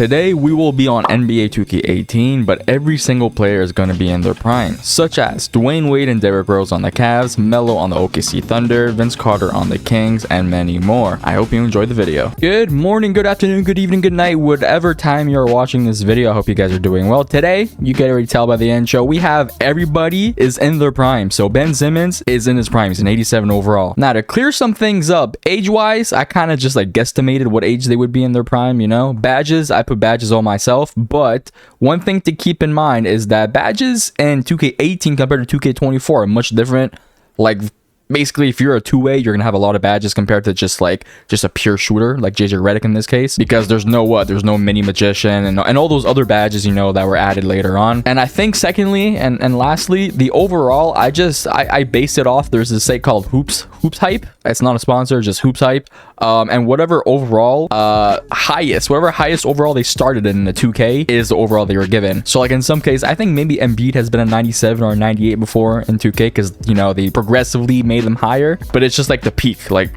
Today we will be on NBA 2K18, but every single player is going to be in their prime, such as Dwayne Wade and Derrick Rose on the Cavs, Melo on the OKC Thunder, Vince Carter on the Kings, and many more. I hope you enjoyed the video. Good morning, good afternoon, good evening, good night, whatever time you're watching this video. I hope you guys are doing well. Today, you can already tell by the intro, we have everybody is in their prime. So Ben Simmons is in his prime. He's an 87 overall. Now, to clear some things up, age-wise, I kind of just like guesstimated what age they would be in their prime, you know? Badges, I put badges on myself, but one thing to keep in mind is that badges in 2K18 compared to 2K24 are much different. Like, basically, if you're a two-way, you're gonna have a lot of badges compared to just a pure shooter like JJ Redick in this case, because there's no mini magician and all those other badges, you know, that were added later on. And I think secondly and lastly, the overall, I based it off, there's this site called Hoops Hype. It's not a sponsor, just Hoops Hype. And whatever overall highest overall they started in the 2K is the overall they were given. So like in some case, I think maybe Embiid has been a 97 or a 98 before in 2K, because you know they progressively made them higher, but it's just like the peak, like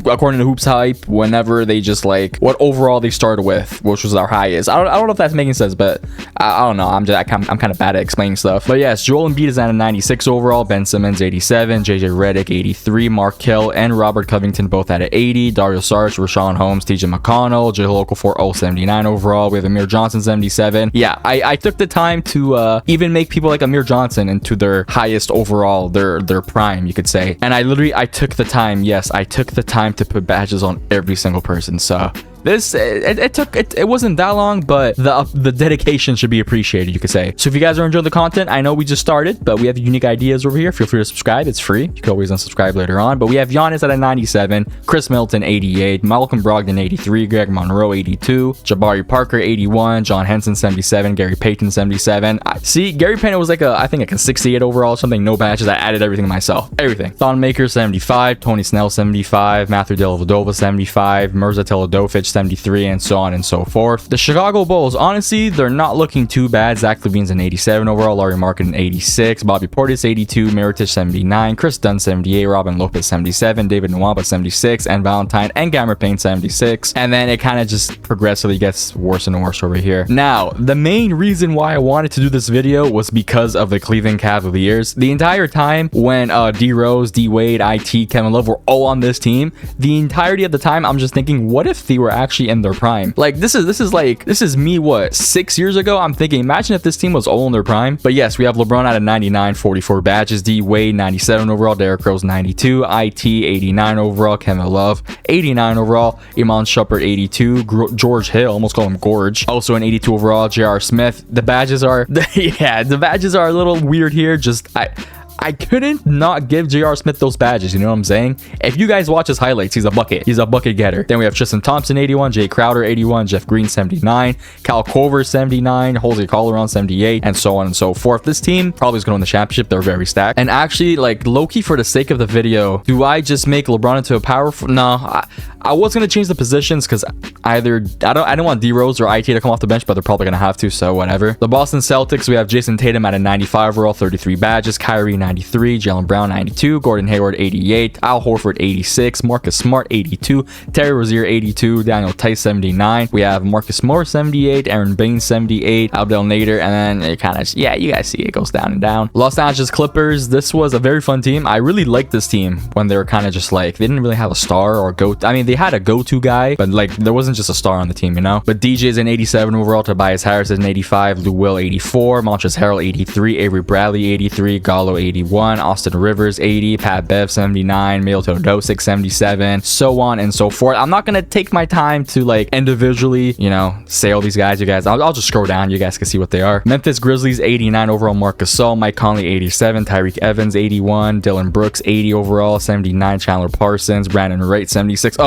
according to Hoops Hype, whenever they just like what overall they started with, which was our highest. I don't know if that's making sense, but I don't know. I'm kind of bad at explaining stuff. But yes, Joel Embiid is at a 96 overall, Ben Simmons 87, JJ Redick 83, Mark Hill and Robert Covington both at an 80, Dario Saric, Rashawn Holmes, TJ McConnell, Jahlil Okafor 79 overall. We have Amir Johnson 77. Yeah, I took the time to even make people like Amir Johnson into their highest overall, their prime, you could say. And I took the time. Yes, I took the time to put badges on every single person. So this it wasn't that long, but the dedication should be appreciated, you could say. So if you guys are enjoying the content, I know we just started, but we have unique ideas over here. Feel free to subscribe, it's free. You can always unsubscribe later on. But we have Giannis at a 97, Chris Middleton 88, Malcolm Brogdon 83, Greg Monroe 82, Jabari Parker 81, John Henson 77, Gary Payton 77. See, Gary Payton was I think a 68 overall or something. No badges. I added everything myself. Everything. Thon Maker 75, Tony Snell 75, Matthew Dellavedova 75, Mirza Teledovic 73, and so on and so forth. The Chicago Bulls, honestly, they're not looking too bad. Zach LaVine's an 87 overall, Larry Market an 86, Bobby Portis 82, Mirotic 79, Chris Dunn 78, Robin Lopez 77, David Nwaba 76, and Valentine and Gamer Payne 76. And then it kind of just progressively gets worse and worse over here. Now, the main reason why I wanted to do this video was because of the Cleveland Cavaliers. The entire time when D Rose, D Wade, IT, Kevin Love were all on this team, the entirety of the time I'm just thinking, what if they were actually in their prime? Like this is me, what, 6 years ago? I'm thinking, imagine if this team was all in their prime. But yes, we have LeBron at a 99, 44 badges, D Wade 97 overall, Derrick Rose 92, IT 89 overall, Kevin Love 89 overall, Iman Shumpert 82, George Hill, almost call him Gorge, also an 82 overall, J.R. Smith. The badges are yeah, the badges are a little weird here. Just I couldn't not give J.R. Smith those badges, you know what I'm saying? If you guys watch his highlights, he's a bucket getter. Then we have Tristan Thompson 81, Jay Crowder 81, Jeff Green 79, Cal Corver 79, Jose Calderon 78, and so on and so forth. This team probably is going to win the championship. They're very stacked. And actually, like low-key, for the sake of the video, do I just make LeBron into a power no, I was going to change the positions, because I don't want D Rose or IT to come off the bench, but they're probably going to have to, so whatever. The Boston Celtics, we have Jason Tatum at a 95 overall, 33 badges, Kyrie 93, Jaylen Brown 92, Gordon Hayward 88, Al Horford 86, Marcus Smart 82, Terry Rozier 82, Daniel Tice 79. We have Marcus Morris 78, Aaron Baines 78, Abdel Nader, and then it kind of, yeah, you guys see it goes down and down. Los Angeles Clippers, this was a very fun team. I really liked this team when they were kind of just like, they didn't really have a star or I mean, they had a go-to guy, but like there wasn't just a star on the team, you know? But DJ is an 87 overall, Tobias Harris is an 85, Lou Will 84, Montrezl Harrell 83, Avery Bradley 83, Gallo 81, Austin Rivers 80, Pat Bev 79, Milo Teodosic 77, so on and so forth. I'm not gonna take my time to like individually, you know, say all these guys. You guys, I'll just scroll down. You guys can see what they are. Memphis Grizzlies 89 overall, Marc Gasol, Mike Conley 87, Tyreek Evans 81, Dylan Brooks 80 overall, 79, Chandler Parsons, Brandon Wright 76.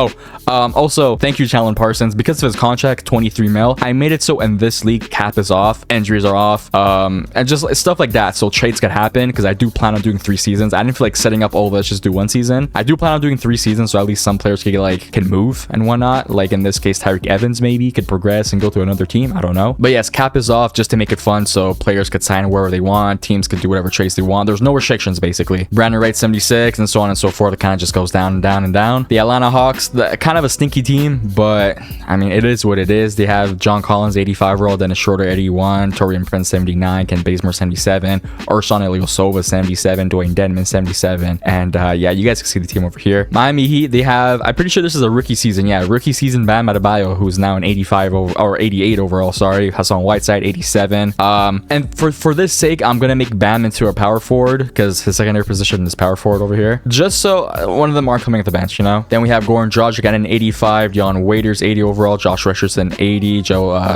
Also, thank you, Chandler Parsons, because of his contract, 23 mil. I made it so in this league, cap is off, injuries are off, and just stuff like that, so trades could happen, because I do plan on doing 3 seasons. I didn't feel like setting up, oh, let's just do 1 season. I do plan on doing 3 seasons, so at least some players can move and whatnot. Like in this case, Tyreek Evans maybe could progress and go to another team. I don't know. But yes, cap is off just to make it fun, so players could sign wherever they want. Teams could do whatever trades they want. There's no restrictions basically. Brandon Wright 76 and so on and so forth. It kind of just goes down and down and down. The Atlanta Hawks, kind of a stinky team, but I mean, it is what it is. They have John Collins 85 overall, Dennis Schroeder 81, Torian Prince 79, Ken Bazemore 77, Ersan Ilyasova 77, Dwayne Dedman 77, and yeah, you guys can see the team over here. Miami Heat, they have, I'm pretty sure this is a rookie season. Yeah, rookie season Bam Adebayo, who's now an 85 or 88 overall. Sorry, Hassan Whiteside 87. And for this sake, I'm gonna make Bam into a power forward because his secondary position is power forward over here. Just so one of them aren't coming at the bench, you know. Then we have Goran Dragic at an 85, Dion Waiters 80 overall, Josh Richardson 80,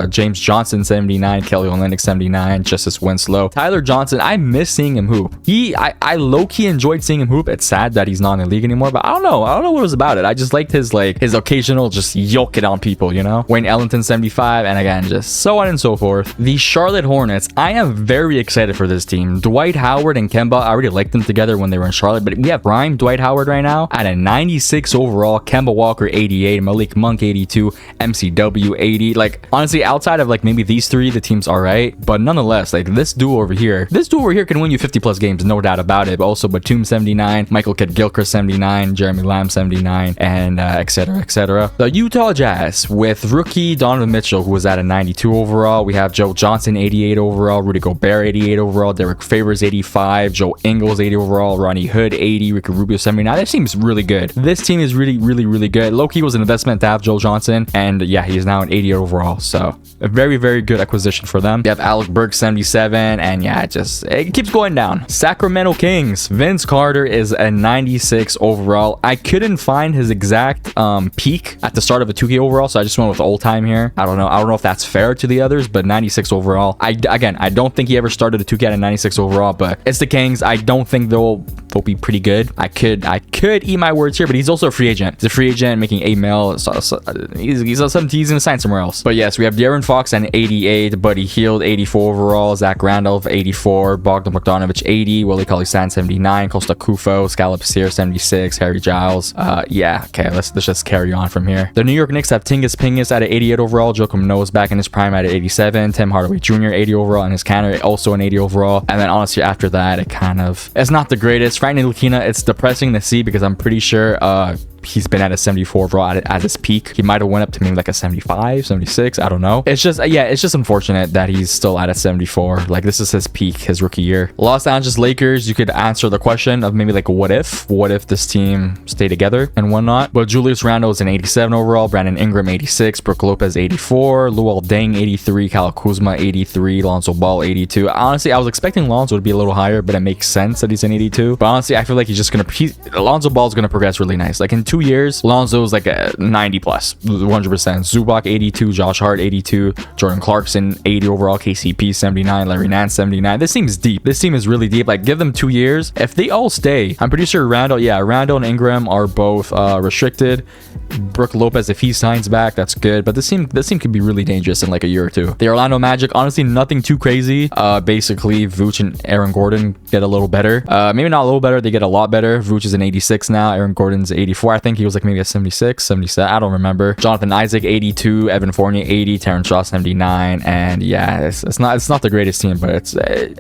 James Johnson 79, Kelly Olynyk 79, Justice Winslow, Tyler Johnson. I miss seeing him hoop. I low-key enjoyed seeing him hoop. It's sad that he's not in the league anymore, but I don't know what it was about it. I just liked his occasional just yoke it on people, you know. Wayne Ellington 75, and again, just so on and so forth. The Charlotte Hornets, I am very excited for this team. Dwight Howard and Kemba, I already liked them together when they were in Charlotte, but we have prime Dwight Howard right now at a 96 overall, Kemba Walker 88, Malik Monk 82, MCW 80. Like honestly, outside of like maybe these 3, the team's all right, but nonetheless, like this duo over here can win you 50 plus games, no doubt about it. But also Batum 79, Michael Kidd-Gilchrist 79, Jeremy Lamb 79, and etc, etc. The Utah Jazz with rookie Donovan Mitchell, who was at a 92 overall. We have Joe Johnson 88 overall, Rudy Gobert 88 overall, Derek Favors 85, Joe Ingles 80 overall, Ronnie Hood 80, Ricky Rubio 79. This team's really good. This team is really good. Low-key was an investment to have Joe Johnson, and yeah, he's now an 80 overall, so a very good acquisition for them. You have Alec Burks 77, and yeah, it keeps going down. Sacramento Kings, Vince Carter is a 96 overall. I couldn't find his exact peak at the start of a 2K overall, so I just went with old time here. I don't know if that's fair to the others, but 96 overall. I don't think he ever started a 2K at a 96 overall, but it's the Kings. I don't think they'll be pretty good. I could eat my words here, but he's also a free agent. He's a free agent making $8 million. He's gonna sign somewhere else. But yes, we have De'Aaron Fox at 88, Buddy Hield 84 overall, Zach Randolph 84, Bogdan Bogdanovic 80, Willie Cauley-Stein 79, Costa Kufo, Scalab Sear 76, Harry Giles. Yeah, okay, let's just carry on from here. The New York Knicks have Tingus Pingus at 88 overall, Joakim Noah's back in his prime at 87, Tim Hardaway Jr. 80 overall, and his Canner also an 80 overall. And then honestly, after that, it's not the greatest. Frank Ntilikina, it's depressing to see because I'm pretty sure he's been at a 74 overall at his peak. He might have went up to maybe like a 75, 76. I don't know. It's just unfortunate that he's still at a 74. Like this is his peak, his rookie year. Los Angeles Lakers, you could answer the question of maybe like what if this team stay together and whatnot. But Julius Randle is an 87 overall, Brandon Ingram 86, Brook Lopez 84, Luol Deng 83, Kyle Kuzma 83, Lonzo Ball 82. Honestly, I was expecting Lonzo to be a little higher, but it makes sense that he's an 82. But honestly, I feel like Lonzo Ball's gonna progress really nice. Like in 2 years, Lonzo's like a 90 plus, 100%. Zubac 82, Josh Hart 82, Jordan Clarkson 80 overall, KCP 79, Larry Nance 79. This team's deep. This team is really deep. Like give them 2 years. If they all stay, I'm pretty sure Randle and Ingram are both restricted. Brook Lopez, if he signs back, that's good. But this team could be really dangerous in like a year or two. The Orlando Magic, honestly, nothing too crazy. Basically, Vooch and Aaron Gordon get a little better. Maybe not a little better. They get a lot better. Vooch is an 86 now. Aaron Gordon's 84. I think he was like maybe a 76, 77. I don't remember. Jonathan Isaac 82, Evan Fournier 80, Terrence Shaw 79, and yeah, it's not the greatest team, but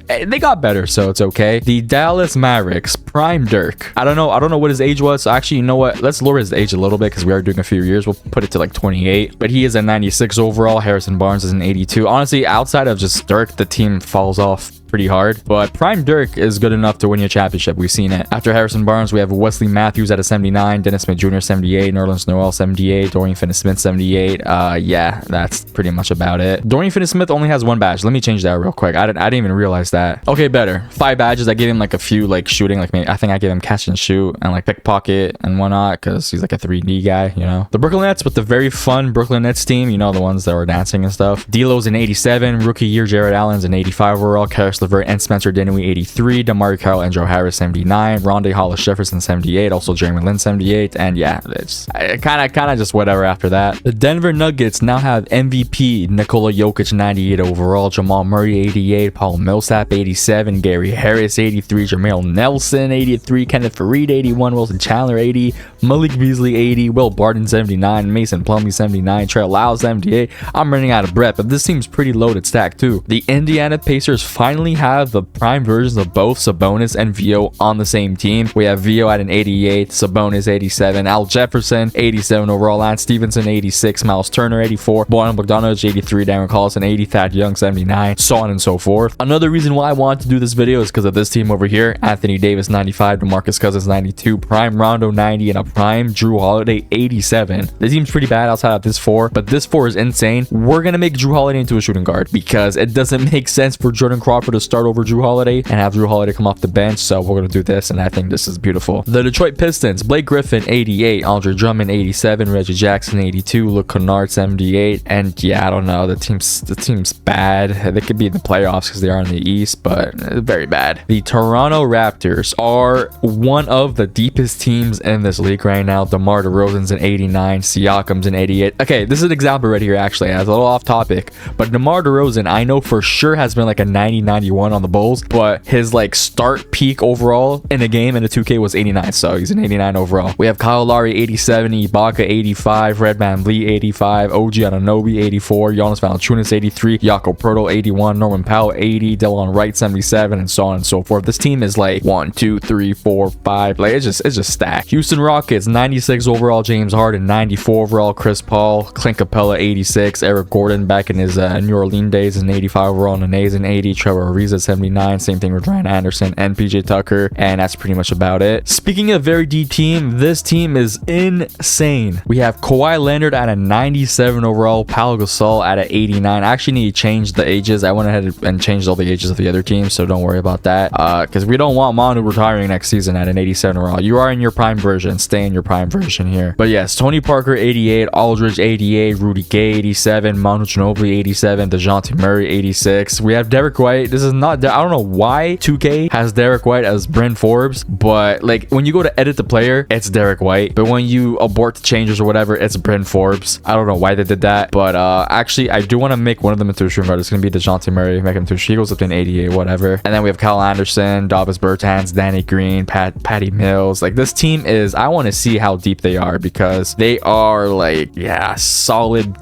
they got better, so it's okay. The Dallas Mavericks, prime Dirk. I don't know what his age was. So actually, you know what? Let's lower his age a little bit because we are doing a few years. We'll put it to like 28, but he is a 96 overall. Harrison Barnes is an 82. Honestly, outside of just Dirk, the team falls off pretty hard, but prime Dirk is good enough to win you a championship. We've seen it. After Harrison Barnes, we have Wesley Matthews at a 79, Dennis Smith Jr. 78, Nerlens Noel 78, Dorian Finney-Smith 78. Yeah, that's pretty much about it. Dorian Finney-Smith only has 1 badge. Let me change that real quick. I didn't even realize that. Okay, better. 5 badges. I gave him like a few like shooting, like maybe I think I gave him catch and shoot and like pickpocket and whatnot because he's like a 3D guy, you know. The Brooklyn Nets with the very fun Brooklyn Nets team, you know, the ones that were dancing and stuff. D'Lo's an 87, rookie year Jared Allen's an 85 overall, Karis LeVert and Spencer Dinwiddie 83, DeMar Carroll and Joe Harris 79, Rondae Hollis Jefferson 78, also Jeremy Lin 78, and yeah, it's kind of just whatever after that. The Denver Nuggets now have MVP Nikola Jokic 98 overall, Jamal Murray 88, Paul Millsap 87, Gary Harris 83, Jameer Nelson 83, Kenneth Faried 81, Wilson Chandler 80, Malik Beasley 80, Will Barton 79, Mason Plumlee 79, Trey Lyles 78. I'm running out of breath, but this seems pretty loaded stack too. The Indiana Pacers finally have the prime versions of both Sabonis and Vio on the same team. We have Vio at an 88, Sabonis 87, Al Jefferson 87 overall, Lance Stevenson 86, Miles Turner 84, Bojan Bogdanovic 83, Darren Collison 80, Thad Young 79, so on and so forth. Another reason why I want to do this video is because of this team over here. Anthony Davis 95, DeMarcus Cousins 92, prime Rondo 90, and a prime Jrue Holiday 87. This team's pretty bad outside of this 4, but this 4 is insane. We're gonna make Jrue Holiday into a shooting guard because it doesn't make sense for Jordan Crawford to start over Jrue Holiday and have Jrue Holiday come off the bench, so we're gonna do this, and I think this is beautiful. The Detroit Pistons, Blake Griffin 88, Andre Drummond 87, Reggie Jackson 82, Luke Kennard 78, and yeah, I don't know, the team's bad. They could be in the playoffs because they are in the East, but very bad. The Toronto Raptors are one of the deepest teams in this league right now. DeMar DeRozan's an 89, Siakam's an 88. Okay, this is an example right here actually. It's a little off topic, but DeMar DeRozan I know for sure has been like a 90-91 on the Bulls, but his like start peak overall in a game in a 2K was 89, so he's an 89 overall. We have Kyle Lowry 87, Ibaka 85, Red Man Lee 85, OG Anunoby 84, Jonas Valanciunas 83, Jakob Poeltl 81, Norman Powell 80, Delon Wright 77, and so on and so forth. This team is like 1, 2, 3, 4, 5. Like it's just stacked. Houston Rockets 96 overall, James Harden 94 overall, Chris Paul, Clint Capella 86, Eric Gordon back in his New Orleans days is an 85 overall, Nene an 80, Trevor Ariza 79. Same thing with Ryan Anderson and PJ Tucker, and that's pretty much about it. Speaking of very deep team, this team is insane. We have Kawhi Leonard at a 97 overall, Pau Gasol at an 89. I actually need to change the ages. I went ahead and changed all the ages of the other teams, so don't worry about that, because we don't want Manu retiring next season at an 87 overall. You are in your prime version. Stay in your prime version here. But yes, Tony Parker 88, Aldridge 88, Rudy Gay 87, Manu Ginobili 87, DeJounte Murray 86. We have Derek White. This is not, I don't know why 2K has Derek White as Bryn Forbes, but like when you go to edit the player, it's Derek White, but when you abort the changes or whatever, it's Bryn Forbes. I don't know why they did that, but actually I do want to make one of them into a shooting guard. It's gonna be DeJounte Murray, make him to, he goes up to an 88, whatever. And then we have Kyle Anderson, Davis Bertans, Danny Green, Patty Mills. Like this team is, I want to see how deep they are because they are like, yeah, solid,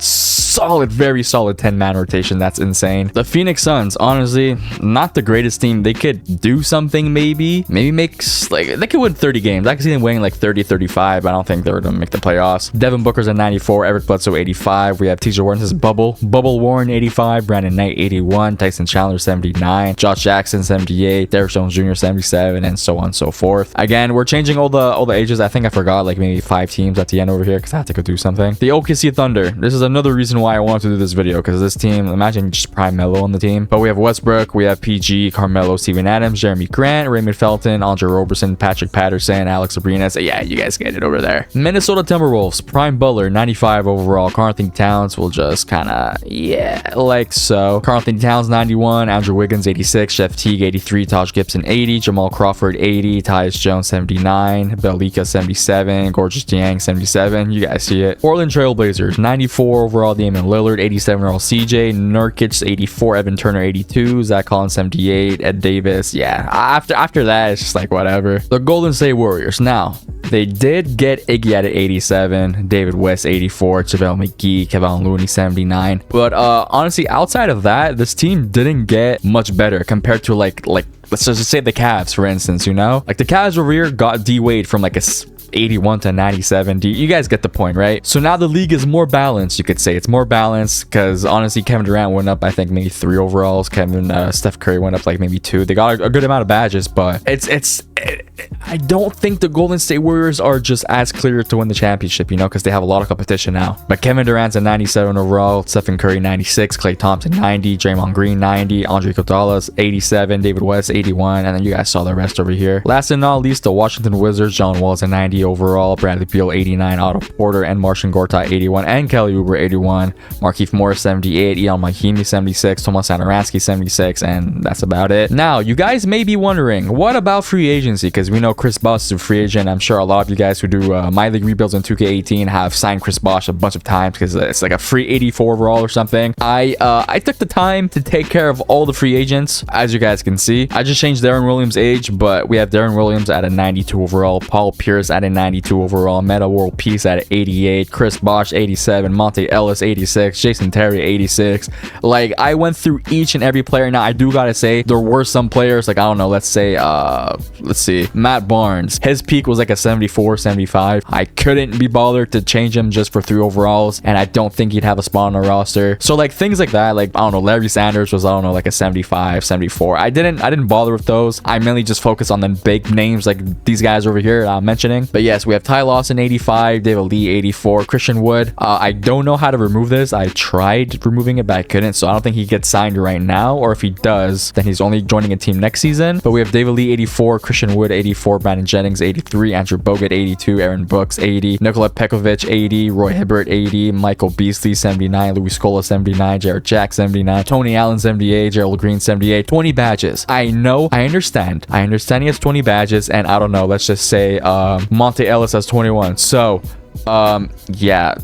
very solid 10-man rotation. That's insane. The Phoenix Suns, honestly, not the greatest team. They could do something, maybe make like, they could win 30 games. I could see them winning like 30, 35. I don't think they're gonna make the playoffs. Devin Booker's at 94, Eric Bledsoe 85. We have TJ Warren, says Bubble Warren 85, Brandon Knight 81, Tyson Chandler 79, Josh Jackson 78, Derrick Jones Jr. 77, and so on and so forth. Again, we're changing all the ages. I think I forgot like maybe 5 teams at the end over here because I had to go do something. The OKC Thunder. This is another reason why I wanted to do this video, because this team, imagine just prime Melo on the team. But we have Westbrook, we have PG, Carmelo, Steven Adams, Jeremy Grant, Raymond Felton, Andre Roberson, Patrick Patterson, Alex Abrines. Yeah, you guys get it over there. Minnesota Timberwolves, prime Butler 95 overall. Karl Anthony Towns will just kind of, yeah, like so. Karl Anthony Towns 91, Andrew Wiggins 86, Jeff Teague 83, Taj Gibson 80, Jamal Crawford 80, Tyus Jones 79, Belika 77, Gorgeous Dieng 77. You guys see it. Portland Trailblazers 94 overall, Damian Lillard 87 overall, CJ Nurkic 84, Evan Turner 82, Zach Collins 78, Ed Davis. Yeah, after that it's just like whatever. The Golden State Warriors, now they did get Iggy at 87, David West 84, JaVale McGee, Kevin Looney 79. But honestly, outside of that, this team didn't get much better compared to like let's just say the Cavs, for instance. You know, like the Cavs over here got D Wade from like a 81 to 97. You guys get the point, right? So now the league is more balanced. You could say it's more balanced because honestly, Kevin Durant went up I think maybe 3 overalls. Steph Curry went up like maybe 2. They got a good amount of badges, but it's I don't think the Golden State Warriors are just as clear to win the championship, you know, because they have a lot of competition now. But Kevin Durant's a 97 overall, Stephen Curry 96, Klay Thompson 90, Draymond Green 90, Andre Iguodala 87, David West 81, and then you guys saw the rest over here. Last and not least, the Washington Wizards, John Wall's a 90 overall, Bradley Beal 89, Otto Porter and Marcin Gortat 81, and Kelly Oubre 81, Markieff Morris 78, Ian Mahimi 76, Tomas Satoransky 76, and that's about it. Now, you guys may be wondering, what about free agency? Because we know Chris Bosh is a free agent. I'm sure a lot of you guys who do My League Rebuilds in 2K18 have signed Chris Bosh a bunch of times because it's like a free 84 overall or something. I took the time to take care of all the free agents, as you guys can see. I just changed Darren Williams' age, but we have Darren Williams at a 92 overall, Paul Pierce at a 92 overall, Meta World Peace at 88, Chris Bosh 87, Monte Ellis 86, Jason Terry 86. Like, I went through each and every player. Now, I do gotta say, there were some players, like, I don't know, let's say, let's see, Matt Barnes. His peak was like a 74, 75. I couldn't be bothered to change him just for 3 overalls, and I don't think he'd have a spot on the roster. So, like, things like that, like, I don't know, Larry Sanders was, I don't know, like a 75, 74. I didn't bother with those. I mainly just focus on the big names like these guys over here I'm mentioning. But yes, we have Ty Lawson 85, David Lee 84, Christian Wood. I don't know how to remove this. I tried removing it, but I couldn't, so I don't think he gets signed right now, or if he does, then he's only joining a team next season. But we have David Lee 84, Christian Wood 84, Brandon Jennings 83, Andrew Bogut 82, Aaron Brooks 80, Nikola Pekovic 80, Roy Hibbert 80, Michael Beasley 79, Luis Scola 79, Jared Jack 79, Tony Allen 78, Gerald Green 78. 20 badges. I understand he has 20 badges, and I don't know, let's just say Monte Ellis has 21. So yeah,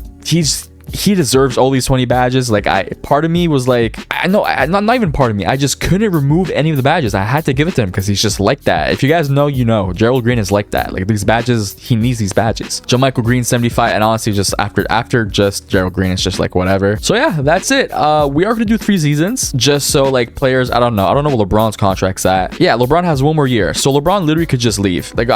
he deserves all these 20 badges. Like, part of me was like, not even part of me, I just couldn't remove any of the badges. I had to give it to him because he's just like that. If you guys know, you know, Gerald Green is like that. Like, these badges, he needs these badges. JaMychal Green 75, and honestly, just after just Gerald Green, it's just like whatever. So yeah, that's it. We are gonna do 3 seasons just so, like, players, I don't know what LeBron's contract's at. Yeah, LeBron has 1 more year, so LeBron literally could just leave. Like,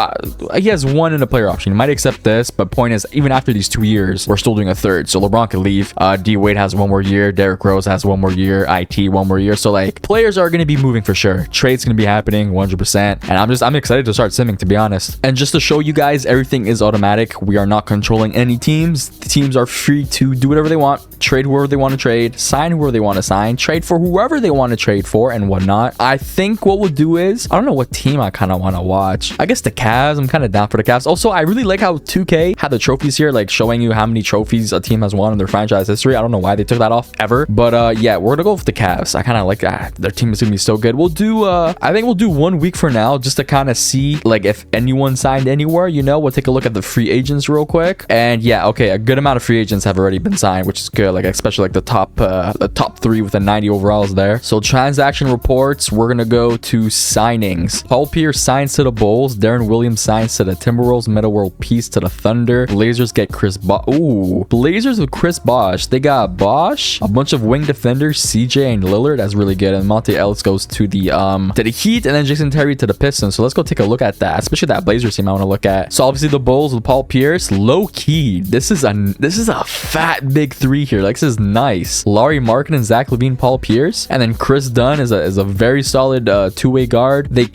he has 1 in a player option. He might accept this, but point is, even after these 2 years, we're still doing a 3rd. So LeBron could leave. D Wade has 1 more year, Derrick Rose has 1 more year, IT 1 more year. So, like, players are going to be moving for sure. Trade's going to be happening 100%, and I'm excited to start simming, to be honest. And just to show you guys, everything is automatic. We are not controlling any teams. The teams are free to do whatever they want, trade whoever they want to trade, sign whoever they want to sign, trade for whoever they want to trade for, and whatnot. I think what we'll do is, I don't know what team I kind of want to watch. I guess the Cavs. I'm kind of down for the Cavs. Also, I really like how 2K had the trophies here, like showing you how many trophies a team has won in their franchise history. I don't know why they took that off ever, but yeah, we're gonna go with the Cavs. I kind of like that. Their team is gonna be so good. We'll do I think we'll do 1 week for now, just to kind of see, like, if anyone signed anywhere, you know. We'll take a look at the free agents real quick, and yeah, okay, a good amount of free agents have already been signed, which is good. Like, especially like the top 3 with the 90 overalls there. So transaction reports, we're gonna go to signings. Paul Pierce signs to the Bulls, Darren Williams signs to the Timberwolves, Meta World Peace to the Thunder, Blazers get Chris Bosh. Ooh, Blazers with Chris Bosh. They got Bosh, a bunch of wing defenders, CJ and Lillard. That's really good. And Monte Ellis goes to the Heat, and then Jason Terry to the Pistons. So let's go take a look at that, especially that Blazers team I want to look at. So obviously the Bulls with Paul Pierce, low key. This is a fat big 3 here. Like, this is nice. Larry Markin and Zach LaVine, Paul Pierce, and then Chris Dunn is a very solid 2-way guard. They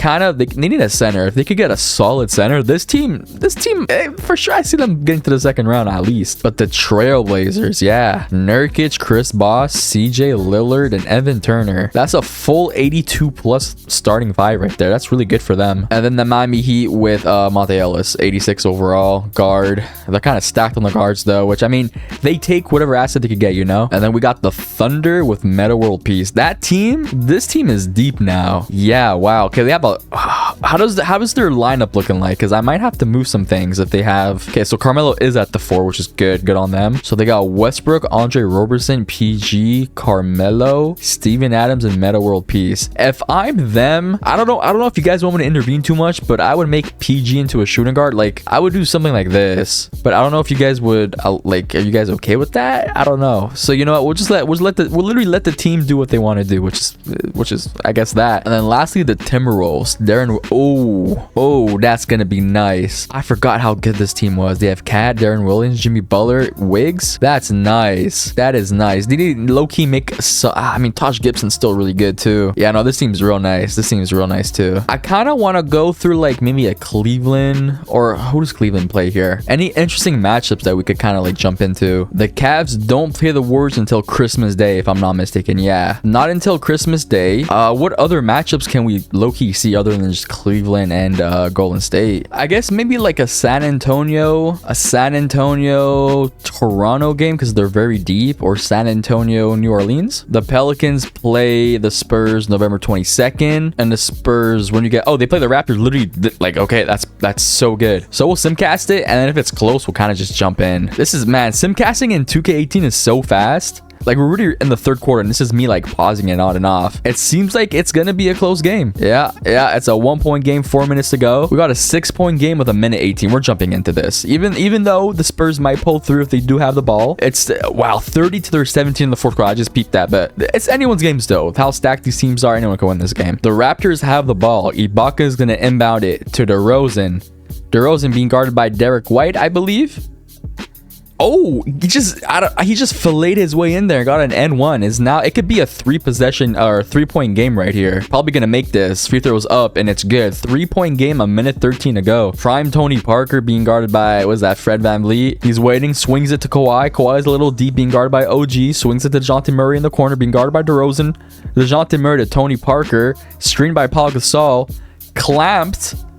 need a center. If they could get a solid center, this team for sure, I see them getting to the 2nd round at least. But the Trailblazers, yeah, Nurkic, Chris Bosh, CJ Lillard, and Evan Turner. That's a full 82 plus starting 5 right there. That's really good for them. And then the Miami Heat with Monte Ellis, 86 overall guard. They're kind of stacked on the guards though, which, I mean, they take whatever asset they could get, you know. And then we got the Thunder with Meta World Peace. This team is deep now. Yeah, wow. Okay, they have a how is their lineup looking like? Because I might have to move some things if they have. Okay, so Carmelo is at the 4, which is good on them. So they got Westbrook, Andre Roberson, PG, Carmelo, Steven Adams, and Meta World Peace. If I'm them, I don't know if you guys want me to intervene too much, but I would make PG into a shooting guard. Like, I would do something like this, but I don't know if you guys would, like, are you guys okay with that? I don't know. So you know what? We'll literally let the team do what they want to do, which is I guess that. And then lastly, the Timberwolves. That's gonna be nice. I forgot how good this team was. They have Cat, Darren Williams, Jimmy Butler, Wiggs. That's nice. That is nice. They need low-key make I mean, Taj Gibson's still really good too. Yeah, no, this team's real nice. This team's real nice too. I kind of want to go through like maybe a Cleveland, or who does Cleveland play here? Any interesting matchups that we could kind of like jump into? The Cavs don't play the Warriors until Christmas Day, if I'm not mistaken. Yeah, not until Christmas Day. What other matchups can we low-key see other than just Cleveland and Golden State? I guess maybe like a San Antonio Toronto game, because they're very deep, or San Antonio New Orleans. The Pelicans play the Spurs November 22nd, and the Spurs, when you get, they play the Raptors literally like, okay, that's so good. So we'll simcast it, and then if it's close, we'll kind of just jump in. This is, man, simcasting in 2K18 is so fast. Like, we're already in the third quarter, and this is me like pausing it on and off. It seems like it's gonna be a close game. Yeah, it's a 1-point game, 4 minutes to go. We got a 6-point game with a minute 18. We're jumping into this. Even though the Spurs might pull through if they do have the ball. It's, wow, 30-17 in the fourth quarter. I just peeped that, but it's anyone's game still. With how stacked these teams are, anyone can win this game. The Raptors have the ball. Ibaka is gonna inbound it to DeRozan. DeRozan being guarded by Derek White, I believe. Oh, he just filleted his way in there, got an N1. Is now, it could be a 3-point game right here. Probably gonna make this. Free throws up, and it's good. 3-point game, a minute 13 to go. Prime Tony Parker being guarded by, what is that, Fred VanVleet. He's waiting, swings it to Kawhi. Kawhi's a little deep, being guarded by OG. Swings it to DeJounte Murray in the corner, being guarded by DeRozan. DeJounte Murray to Tony Parker, screened by Paul Gasol.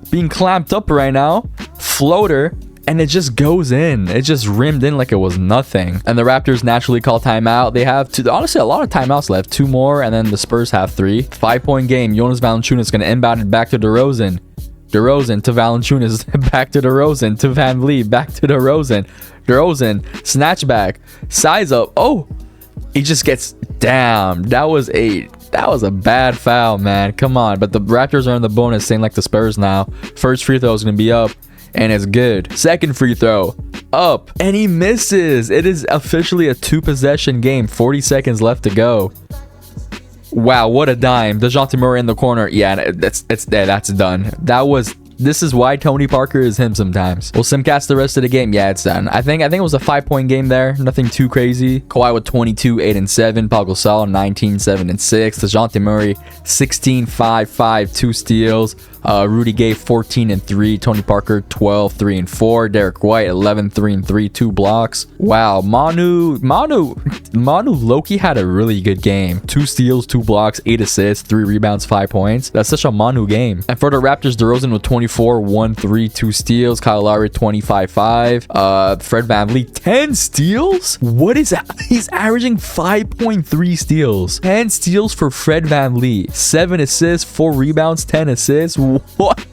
Being clamped up right now. Floater. And it just goes in. It just rimmed in like it was nothing. And the Raptors naturally call timeout. They have honestly a lot of timeouts left. 2 more, and then the Spurs have 3. 5-point game. Jonas Valanciunas is going to inbound it back to DeRozan. DeRozan to Valanciunas. Back to DeRozan. To VanVleet. Back to DeRozan. DeRozan. Snatch back. Size up. Oh! He just gets... Damn. That was a bad foul, man. Come on. But the Raptors are in the bonus, same like the Spurs now. First free throw is going to be up. And it's good. Second free throw, up, and he misses. It is officially a 2-possession game. 40 seconds left to go. Wow, what a dime. DeJounte Murray in the corner. Yeah, that's done. This is why Tony Parker is him sometimes. We'll simcast the rest of the game. Yeah, it's done. I think it was a 5-point game there. Nothing too crazy. Kawhi with 22, 8 and 7. Paul Gasol 19, 7 and 6. DeJounte Murray 16, 5, 5, 2 steals. Rudy Gay 14 and 3. Tony Parker 12, 3 and 4. Derek White 11, 3 and 3, 2 blocks. Wow, Manu Loki had a really good game. 2 steals, 2 blocks, 8 assists, 3 rebounds, 5 points. That's such a Manu game. And for the Raptors, DeRozan with 24, 1, 3, 2 steals. Kyle Lowry 25, 5. Fred VanVleet 10 steals. What is that? He's averaging 5.3 steals. 10 steals for Fred VanVleet. 7 assists, 4 rebounds, 10 assists. What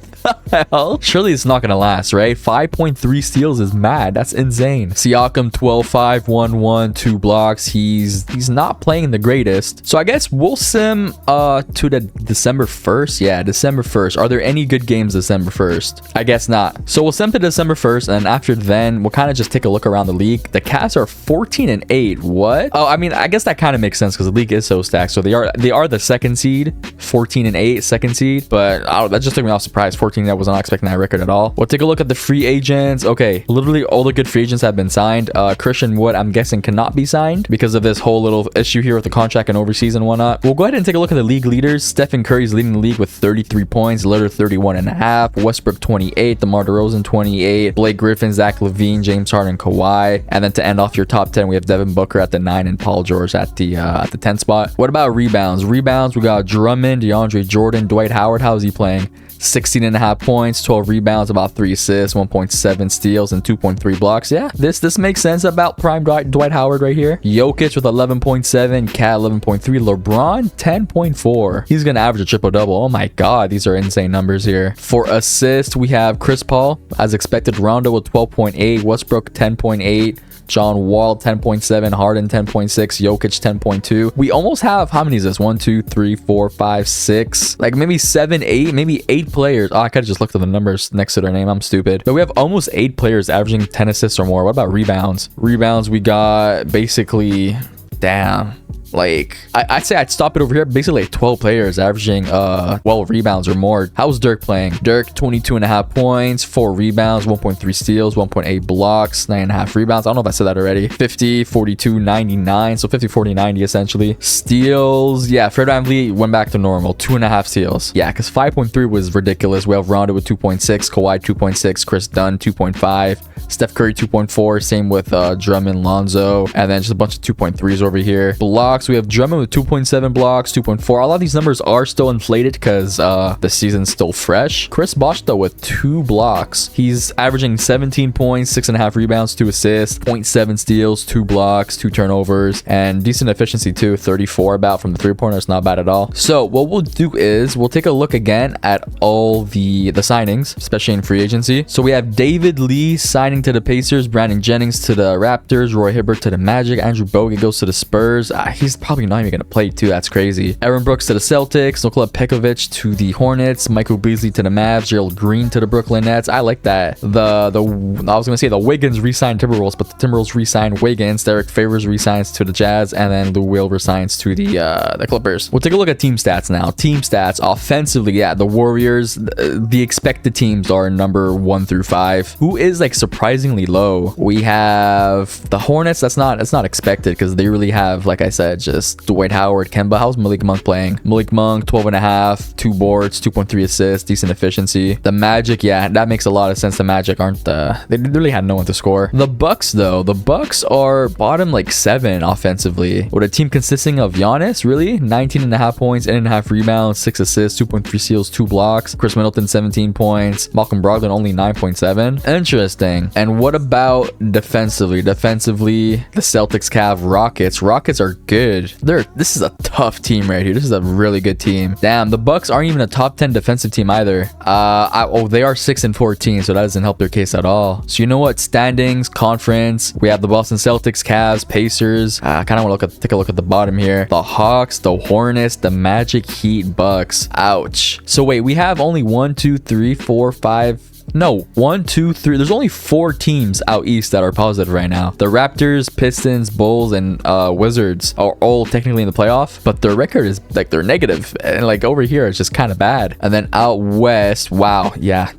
the hell? Surely it's not gonna last, right? 5.3 steals is mad. That's insane. Siakam 12, 5, 1, 1, 2 blocks. He's not playing the greatest. So I guess we'll sim to the December 1st. Yeah, December 1st. Are there any good games December 1st? I guess not. So we'll sim to December 1st, and after then we'll kind of just take a look around the league. The Cavs are 14 and 8. What? Oh, I mean, I guess that kind of makes sense because the league is so stacked. So they are the second seed, 14 and 8, second seed. But that just took me off surprise. 14. I was not expecting that record at all. We'll take a look at the free agents. Okay, literally all the good free agents have been signed. Christian Wood, I'm guessing, cannot be signed because of this whole little issue here with the contract and overseas and whatnot. We'll go ahead and take a look at the league leaders. Stephen Curry's leading the league with 33 points. Lillard 31.5. Westbrook 28. DeMar DeRozan 28. Blake Griffin, Zach LaVine, James Harden, Kawhi. And then to end off your top 10, we have Devin Booker at the 9 and Paul George at the 10 spot. What about rebounds? Rebounds, we got Drummond, DeAndre Jordan, Dwight Howard. How's he playing? 16.5 points, 12 rebounds, about 3 assists, 1.7 steals, and 2.3 blocks. Yeah, this makes sense about prime Dwight Howard right here. Jokic with 11.7, Cat 11.3, LeBron 10.4. He's gonna average a triple-double. Oh my god, these are insane numbers here. For assists, we have Chris Paul, as expected. Rondo with 12.8, Westbrook 10.8, John Wall 10.7, Harden 10.6, Jokic 10.2. We almost have, how many is this? 1, 2, 3, 4, 5, 6, like maybe 7, 8, maybe 8 players. Oh, I could have just looked at the numbers next to their name. I'm stupid. But we have almost 8 players averaging 10 assists or more. What about rebounds? Rebounds, we got basically, damn. Like, I'd say I'd stop it over here. Basically, like 12 players averaging 12 rebounds or more. How's Dirk playing? Dirk, 22.5 points, 4 rebounds, 1.3 steals, 1.8 blocks, 9.5 rebounds. I don't know if I said that already. 50, 42, 99. So 50, 40, 90 essentially. Steals, yeah, Fred VanVleet went back to normal. 2.5 steals. Yeah, because 5.3 was ridiculous. We have Rondo with 2.6, Kawhi 2.6, Chris Dunn 2.5, Steph Curry 2.4. Same with Drummond, Lonzo, and then just a bunch of 2.3s over here. Blocks, we have Drummond with 2.7 blocks, 2.4. A lot of these numbers are still inflated because the season's still fresh. Chris Bosh, though, with 2 blocks. He's averaging 17 points, 6.5 rebounds, 2 assists, 0.7 steals, 2 blocks, 2 turnovers, and decent efficiency too, 34 about from the 3-pointer. It's not bad at all. So what we'll do is we'll take a look again at all the signings, especially in free agency. So we have David Lee signing to the Pacers, Brandon Jennings to the Raptors, Roy Hibbert to the Magic, Andrew Bogut goes to the Spurs. He's probably not even gonna play too. That's crazy. Aaron Brooks to the Celtics, Nikola Pekovic to the Hornets, Michael Beasley to the Mavs, Gerald Green to the Brooklyn Nets. I like that. I was gonna say the Wiggins re-signed Timberwolves, but the Timberwolves re-signed Wiggins. Derek Favors re-signs to the Jazz, and then Lou Will resigns to the Clippers. We'll take a look at team stats now. Team stats offensively, yeah, the Warriors, the expected teams are number 1 through 5. Who is like surprisingly low? We have the Hornets. That's not expected because they really have, like I said, just Dwight Howard, Kemba. How's Malik Monk playing? Malik Monk, 12.5, 2 boards, 2.3 assists, decent efficiency. The Magic, yeah, that makes a lot of sense. The Magic aren't they really had no one to score. The Bucks, though, the Bucks are bottom like 7 offensively, with a team consisting of Giannis, really 19.5 points, 8.5 rebounds, 6 assists, 2.3 steals, 2 blocks. Chris Middleton 17 points, Malcolm Brogdon only 9.7. Interesting. And what about defensively? Defensively, the Celtics, Cavs, Rockets are good. This is a tough team right here. This is a really good team. Damn, the Bucks aren't even a top 10 defensive team either. They are 6-14, so that doesn't help their case at all. So you know what? Standings, conference, we have the Boston Celtics, Cavs, Pacers. I kind of want to take a look at the bottom here. The Hawks, the Hornets, the Magic, Heat, Bucks. Ouch. So wait, we have only 1, 2, 3, 4, 5. No, 1, 2, 3. There's only 4 teams out east that are positive right now. The Raptors, Pistons, Bulls, and Wizards are all technically in the playoff, but their record is like they're negative, and like over here it's just kind of bad. And then out west, wow, yeah.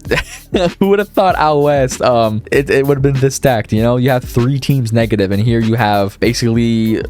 Who would have thought out west? It would have been this stacked. You know, you have 3 teams negative, and here you have basically,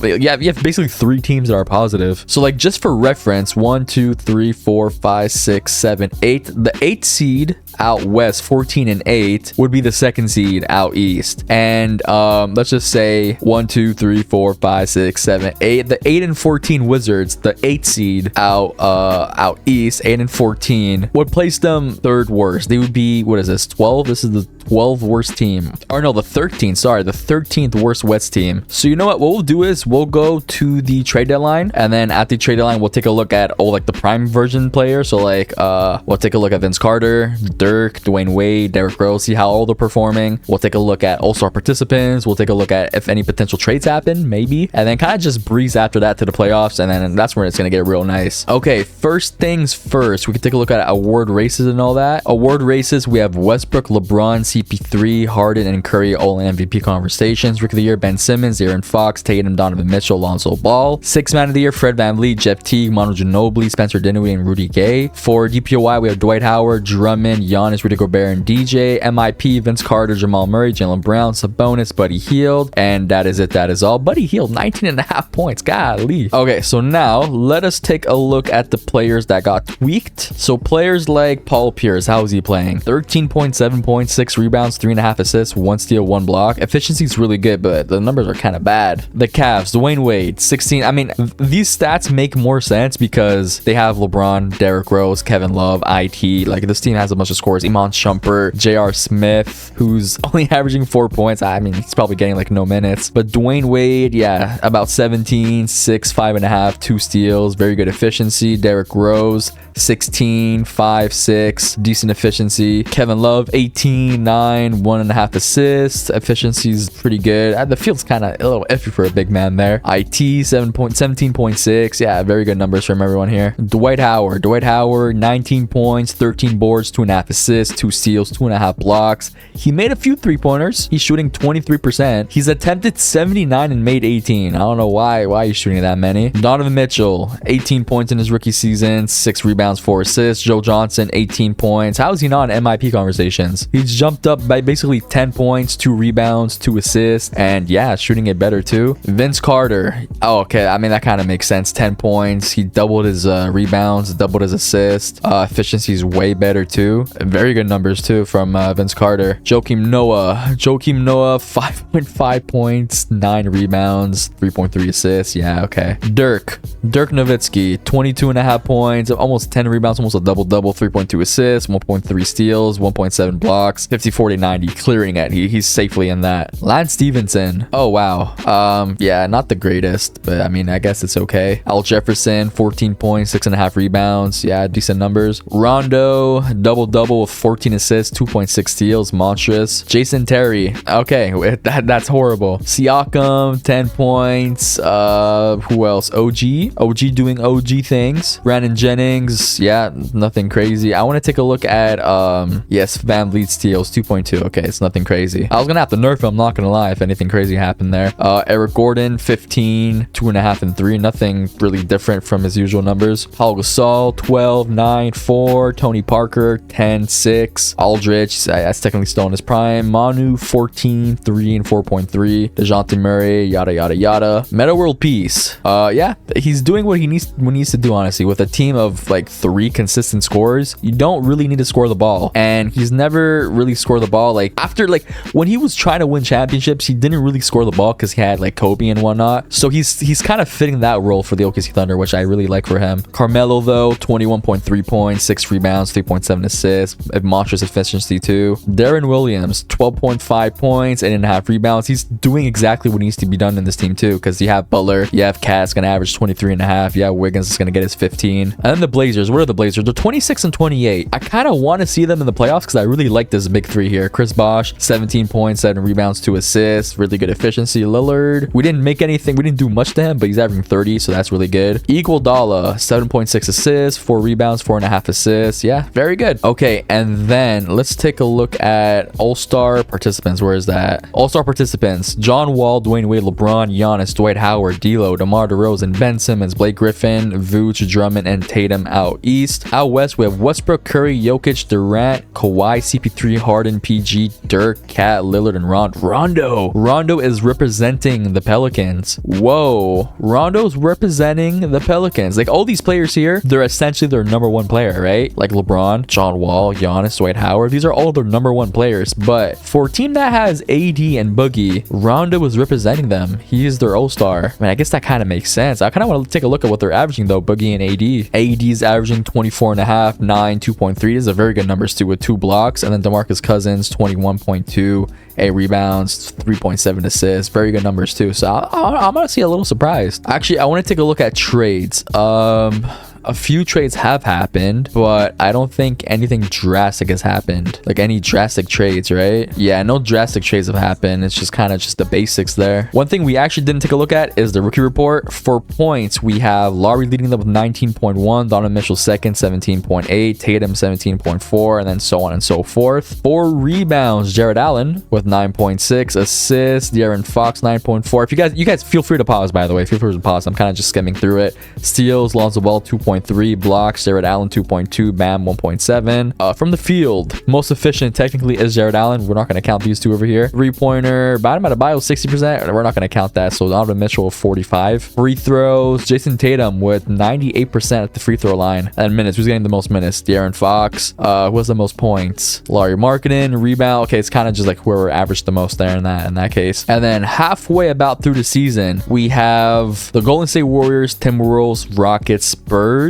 you have basically 3 teams that are positive. So like just for reference, 1, 2, 3, 4, 5, 6, 7, 8. The 8th seed out west, 14 and 8, would be the 2nd seed out east. And let's just say 1, 2, 3, 4, 5, 6, 7, 8. The 8 and 14 Wizards, the 8th seed out east, 8 and 14, would place them 3rd worst. They would be, what is this, 12? This is the 12th worst team. Or no, the 13th, sorry, the 13th worst West team. So you know what we'll do is we'll go to the trade deadline, and then at the trade deadline we'll take a look at all like the prime version players. So like we'll take a look at Vince Carter, Dirk, Dwayne Wade, Derrick Rose, see how all they're performing. We'll take a look at all-star participants. We'll take a look at if any potential trades happen, maybe, and then kind of just breeze after that to the playoffs, and then that's where it's gonna get real nice. Okay, first things first, we can take a look at award races and all that. Award races, we have Westbrook, LeBron, CP3, Harden, and Curry all in MVP conversations. Rookie of the Year, Ben Simmons, Aaron Fox, Tatum, Donovan Mitchell, Lonzo Ball. Sixth Man of the Year, Fred VanVleet, Jeff Teague, Manu Ginobili, Spencer Dinwiddie, and Rudy Gay. For DPOY, we have Dwight Howard, Drummond, Giannis, Rudy Gobert, and DJ. MIP, Vince Carter, Jamal Murray, Jaylen Brown, Sabonis, Buddy Hield, and that is it. That is all. Buddy Hield, 19.5 points. Golly. Okay, so now let us take a look at the players that got tweaked. So players like Paul Pierce, how is he playing? 13.7 points, 6 rebounds, 3.5 assists, 1 steal, 1 block. Efficiency is really good, but the numbers are kind of bad. The Cavs, Dwayne Wade, 16. I mean, these stats make more sense because they have LeBron, Derrick Rose, Kevin Love, IT. Like, this team has a bunch of scores. Iman Shumpert, J.R. Smith, who's only averaging 4 points. I mean, he's probably getting like no minutes. But Dwayne Wade, yeah, about 17, 6, 5.5, 2 steals, very good efficiency. Derrick Rose, 16, 5, 6, decent efficiency. Kevin Love, 18, 9, 1.5 assists. Efficiency's pretty good. The field's kind of a little iffy for a big man there. IT 17.6. Yeah, very good numbers from everyone here. Dwight Howard, 19 points, 13 boards, 2.5 assists, 2 steals, 2.5 blocks. He made a few 3-pointers. He's shooting 23%. He's attempted 79 and made 18. I don't know why he's shooting that many. Donovan Mitchell, 18 points in his rookie season, 6 rebounds, 4 assists. Joe Johnson, 18 points. How is he not in MIP conversations? He's jumped up by basically 10 points, 2 rebounds, 2 assists, and yeah, shooting it better too. Vince Carter. Oh, okay. I mean, that kind of makes sense. 10 points. He doubled his rebounds, doubled his assists. Efficiency is way better too. Very good numbers too from Vince Carter. Joakim Noah, 5.5 points, 9 rebounds, 3.3 assists. Yeah, okay. Dirk Nowitzki, 22.5 points, almost 10 rebounds, almost a double-double, 3.2 assists, 1.3 steals, 1.7 blocks, 50, 40, 90, clearing it. He's safely in that. Lance Stevenson. Oh, wow. Yeah, not the greatest, but I mean, I guess it's okay. Al Jefferson, 14 points, 6.5 rebounds. Yeah, decent numbers. Rondo, double-double with 14 assists, 2.6 steals, monstrous. Jason Terry. Okay, that's horrible. Siakam, 10 points. Who else? OG doing OG things. Brandon Jennings, yeah, nothing crazy. I want to take a look at yes, Van Vliet steals, 2.2. Okay, it's nothing crazy. I was gonna have to nerf him, I'm not gonna lie, if anything crazy happened there. Eric Gordon, 15, 2.5 and 3. Nothing really different from his usual numbers. Paul Gasol, 12, 9, 4. Tony Parker, 10, 6. Aldridge, that's technically still in his prime. Manu, 14, 3 and 4.3. DeJounte Murray, yada yada yada. Meta World Peace. Yeah, he's doing what he needs to do, honestly. With a team of like 3 consistent scorers, you don't really need to score the ball, and he's never really scored the ball. Like after, like when he was trying to win championships, he didn't really score the ball because he had like Kobe and whatnot. So he's kind of fitting that role for the OKC Thunder, which I really like for him. Carmelo though, 21.3 points, 6 rebounds, 3.7 assists, a monstrous efficiency too. Darren Williams, 12.5 points, 8.5 rebounds. He's doing exactly what needs to be done in this team too, because you have Butler, you have Cat's gonna average 23.5. Yeah, Wiggins is gonna get his 15. And then the Blazers. What are the Blazers? They're 26 and 28. I kind of want to see them in the playoffs because I really like this big 3 here. Chris Bosh, 17 points, 7 rebounds, 2 assists, really good efficiency. Lillard, we didn't do much to him, but he's averaging 30, so that's really good. Iguodala, 7.6 assists, 4 rebounds, 4.5 assists. Yeah, very good. Okay, and then let's take a look at All-Star participants. Where is that? All-Star participants: John Wall, Dwayne Wade, LeBron, Giannis, Dwight Howard, D'Lo, DeMar DeRozan, Ben Simmons, Blake Griffin, Vooch, Drummond, and Tatum out east. Out west, we have Westbrook, Curry, Jokic, Durant, Kawhi, CP3, Harden, PG, Dirk, Cat, Lillard, and Rondo. Rondo is representing the Pelicans. Whoa, Rondo's representing the Pelicans. Like all these players here, they're essentially their number 1 player, right? Like LeBron, John Wall, Giannis, Dwight Howard. These are all their number 1 players. But for a team that has AD and Boogie, Rondo is representing them. He is their All-Star. I mean, I guess that kind of makes sense. I kind of want to take a look at what they're averaging though, Boogie and AD. AD is averaging 24.5, 9, 2.3. These are very good numbers too, with 2 blocks. And then DeMarcus Cousins, 21.2, 8 rebounds, 3.7 assists. Very good numbers too. So I'm honestly a little surprised. Actually, I want to take a look at trades. A few trades have happened, but I don't think anything drastic has happened. Like any drastic trades, right? Yeah, no drastic trades have happened. It's just kind of just the basics there. One thing we actually didn't take a look at is the rookie report. For points, we have Laurie leading them with 19.1, Donovan Mitchell second, 17.8, Tatum 17.4, and then so on and so forth. For rebounds, Jared Allen with 9.6, assists, De'Aaron Fox 9.4. If you guys feel free to pause, by the way. Feel free to pause. I'm kind of just skimming through it. Steals, Lonzo Ball 2.3, blocks, Jared Allen 2.2, Bam 1.7. From the field, most efficient technically is Jared Allen. We're not going to count these two over here. 3-pointer, Bam Adebayo 60%. We're not going to count that. So Donovan Mitchell 45. Free throws, Jason Tatum with 98% at the free throw line. And minutes, who's getting the most minutes? De'Aaron Fox. Who has the most points? Laurie Markkinen. Rebound. Okay, it's kind of just like whoever averaged the most there in that case. And then halfway about through the season, we have the Golden State Warriors, Timberwolves, Rockets, Spurs.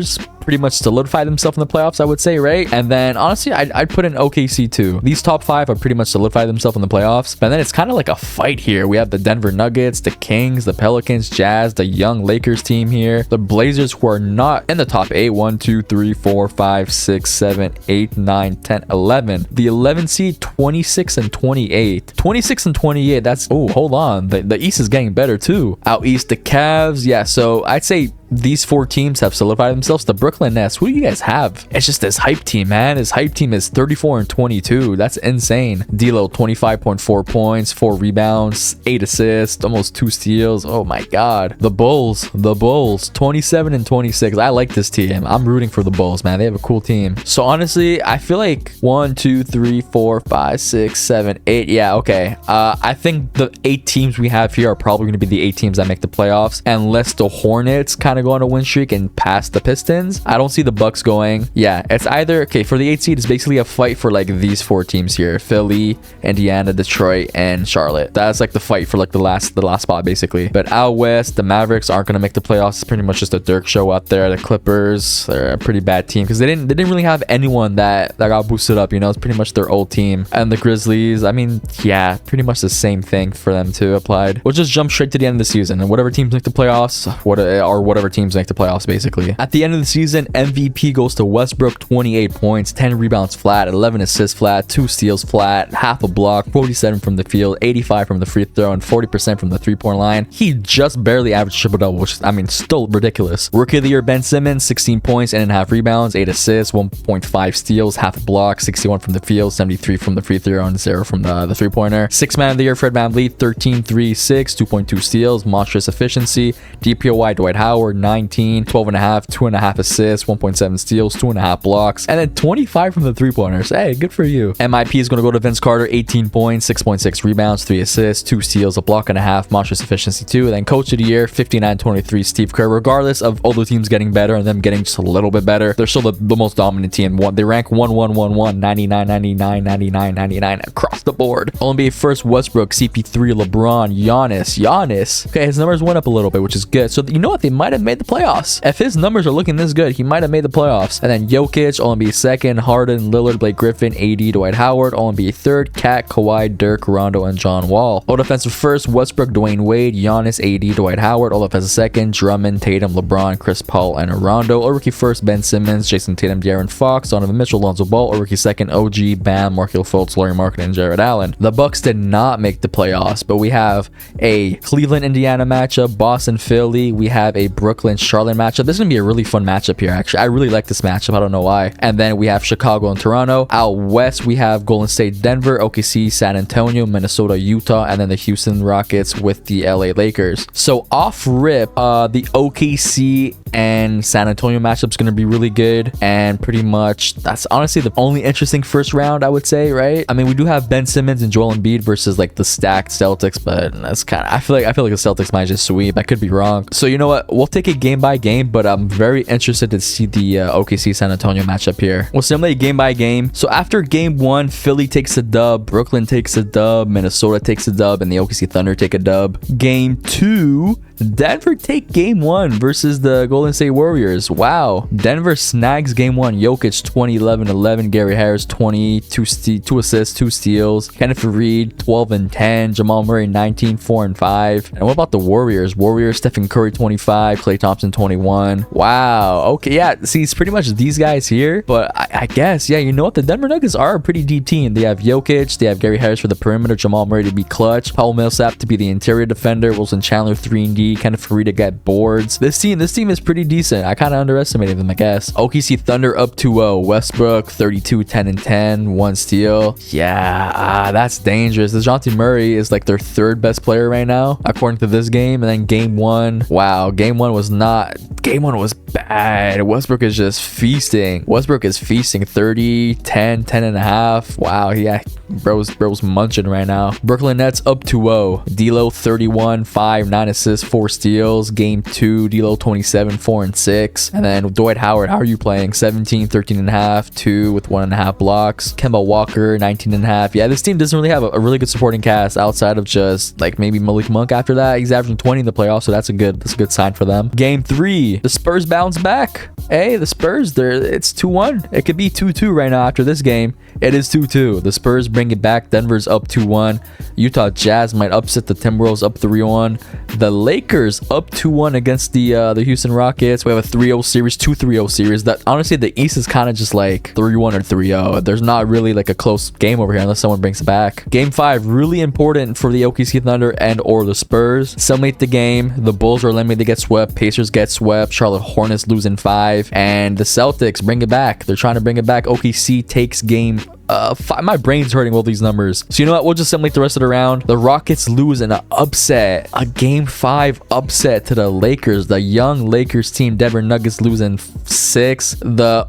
pretty much solidified themselves in the playoffs, I would say, right? And then honestly, I'd put in OKC too. These top 5 are pretty much solidified themselves in the playoffs. But then it's kind of like a fight here. We have the Denver Nuggets, the Kings, the Pelicans, Jazz, the young Lakers team here, the Blazers, who are not in the top 8. 1, 2, 3, 4, 5, 6, 7, 8, 9, 10, 11. The 11 seed, 26 and 28. 26 and 28. That's, oh, hold on. The East is getting better too. Out East, the Cavs. Yeah, so I'd say these 4 teams have solidified themselves. The Brooklyn Nets, who do you guys have? It's just this hype team, man. This hype team is 34 and 22. That's insane. D'Lo, 25.4 points, 4 rebounds, 8 assists, almost 2 steals. Oh my god. The Bulls, 27 and 26. I like this team. I'm rooting for the Bulls, man. They have a cool team. So honestly, I feel like 1, 2, 3, 4, 5, 6, 7, 8. Yeah, okay. I think the 8 teams we have here are probably going to be the 8 teams that make the playoffs, unless the Hornets kind of go on a win streak and pass the Pistons. I don't see the Bucks going. Yeah, it's either, okay, for the 8 seed, it's basically a fight for like these 4 teams here: Philly, Indiana, Detroit, and Charlotte. That's like the fight for like the last spot basically. But out west, the Mavericks aren't going to make the playoffs. It's pretty much just a Dirk show out there. The Clippers, they're a pretty bad team because they didn't really have anyone that got boosted up, you know. It's pretty much their old team. And the Grizzlies, I mean, yeah, pretty much the same thing for them too applied. We'll just jump straight to the end of the season, and whatever teams make the playoffs, whatever teams make the playoffs basically. At the end of the season, MVP goes to Westbrook, 28 points, 10 rebounds flat, 11 assists flat, 2 steals flat, half a block, 47 from the field, 85 from the free throw, and 40% from the 3-point line. He just barely averaged triple-double, which is, I mean, still ridiculous. Rookie of the year, Ben Simmons, 16 points, 8.5 rebounds, 8 assists, 1.5 steals, half a block, 61 from the field, 73 from the free throw, and 0 from the three-pointer. 6th man of the year, Fred VanVleet, 13, 3, 6, 2.2 steals, monstrous efficiency. DPOY, Dwight Howard, 19, 12.5, 2.5 assists, 1.7 steals, 2.5 blocks, and then 25 from the three-pointers. Hey, good for you. MIP is going to go to Vince Carter, 18 points, 6.6 rebounds, 3 assists, 2 steals, a block and a half, monstrous efficiency too. And then coach of the year, 59-23, Steve Kerr. Regardless of all the teams getting better and them getting just a little bit better, they're still the most dominant team. They rank 1-1-1-1, 99, 99, 99, 99 across the board. All-NBA first, Westbrook, CP3, LeBron, Giannis. Okay, his numbers went up a little bit, which is good. So you know what? They might have made the playoffs. If his numbers are looking this good, he might have made the playoffs. And then Jokic, All-NBA second, Harden, Lillard, Blake Griffin, AD, Dwight Howard, All-NBA third, Cat, Kawhi, Dirk, Rondo, and John Wall. All defensive first, Westbrook, Dwayne Wade, Giannis, AD, Dwight Howard. All offensive second, Drummond, Tatum, LeBron, Chris Paul, and Rondo. All rookie first, Ben Simmons, Jason Tatum, De'Aaron Fox, Donovan Mitchell, Lonzo Ball. All rookie second, OG, Bam, Markelle Fultz, Lauri Markkanen, and Jared Allen. The Bucks did not make the playoffs, but we have a Cleveland, Indiana matchup, Boston, Philly. We have a Brooklyn, Charlotte matchup. This is gonna be a really fun matchup here, actually. I really like this matchup. I don't know why. And then we have Chicago and Toronto. Out west, we have Golden State, Denver, OKC, San Antonio, Minnesota, Utah, and then the Houston Rockets with the LA Lakers. So off rip, the OKC and San Antonio matchup is going to be really good, and pretty much that's honestly the only interesting first round, I would say, right? I mean, we do have Ben Simmons and Joel Embiid versus like the stacked Celtics, but that's kind of, I feel like the Celtics might just sweep. I could be wrong. So you know what, we'll take it game by game, but I'm very interested to see the OKC San Antonio matchup here. We'll simulate game by game. So after game 1, Philly takes a dub, Brooklyn takes a dub, Minnesota takes a dub, and the OKC Thunder take a dub. Game 2, Denver take game 1 versus the Golden State Warriors. Wow. Denver snags game 1. Jokic 20, 11, 11. Gary Harris 20, 2 assists, 2 steals. Kenneth Reed 12 and 10. Jamal Murray 19, 4 and 5. And what about the Warriors? Stephen Curry 25, Klay Thompson 21. Wow. Okay, yeah. See, it's pretty much these guys here, but I guess, yeah, you know what? The Denver Nuggets are a pretty deep team. They have Jokic, they have Gary Harris for the perimeter, Jamal Murray to be clutch, Paul Millsap to be the interior defender, Wilson Chandler 3-and-D, Kenneth Faried to get boards. This team is pretty decent. I kind of underestimated them, I guess. OKC Thunder up 2-0. Westbrook 32, 10 and 10, 1 steal. Yeah, that's dangerous. DeJounte Murray is like their 3rd best player right now, according to this game. And then game 1, wow, game 1 was bad. Westbrook is just feasting. 30, 10, 10 and a half. Wow, yeah, bro's munching right now. Brooklyn Nets up 2-0. D'Lo 31, 5, 9 assists, 4 steals. Game 2, D'Lo 27, 4 and 6. And then Dwight Howard, how are you playing? 17, 13 and a half, 2 with 1.5 blocks. Kemba Walker 19 and a half. Yeah, this team doesn't really have a really good supporting cast outside of just like maybe Malik Monk. After that, he's averaging 20 in the playoffs, so that's a good sign for them. Game 3, the Spurs bounce back Hey, the Spurs, it's 2-1. It could be 2-2 right now after this game. It is 2-2. The Spurs bring it back. Denver's up 2-1. Utah Jazz might upset the Timberwolves up 3-1. The Lakers up 2-1 against the Houston Rockets. We have a 3-0 series, 2-3-0 series. That honestly, the East is kind of just like 3-1 or 3-0. There's not really like a close game over here unless someone brings it back. Game 5, really important for the OKC Thunder and or the Spurs. Summate the game. The Bulls are eliminated to get swept. Pacers get swept. Charlotte Hornets lose in 5. And the Celtics bring it back. They're trying to bring it back. OKC takes game 5. My brain's hurting with all these numbers. So you know what? We'll just simulate the rest of the round. The Rockets lose in an upset. A game 5 upset to the Lakers. The young Lakers team. Denver Nuggets lose in 6. The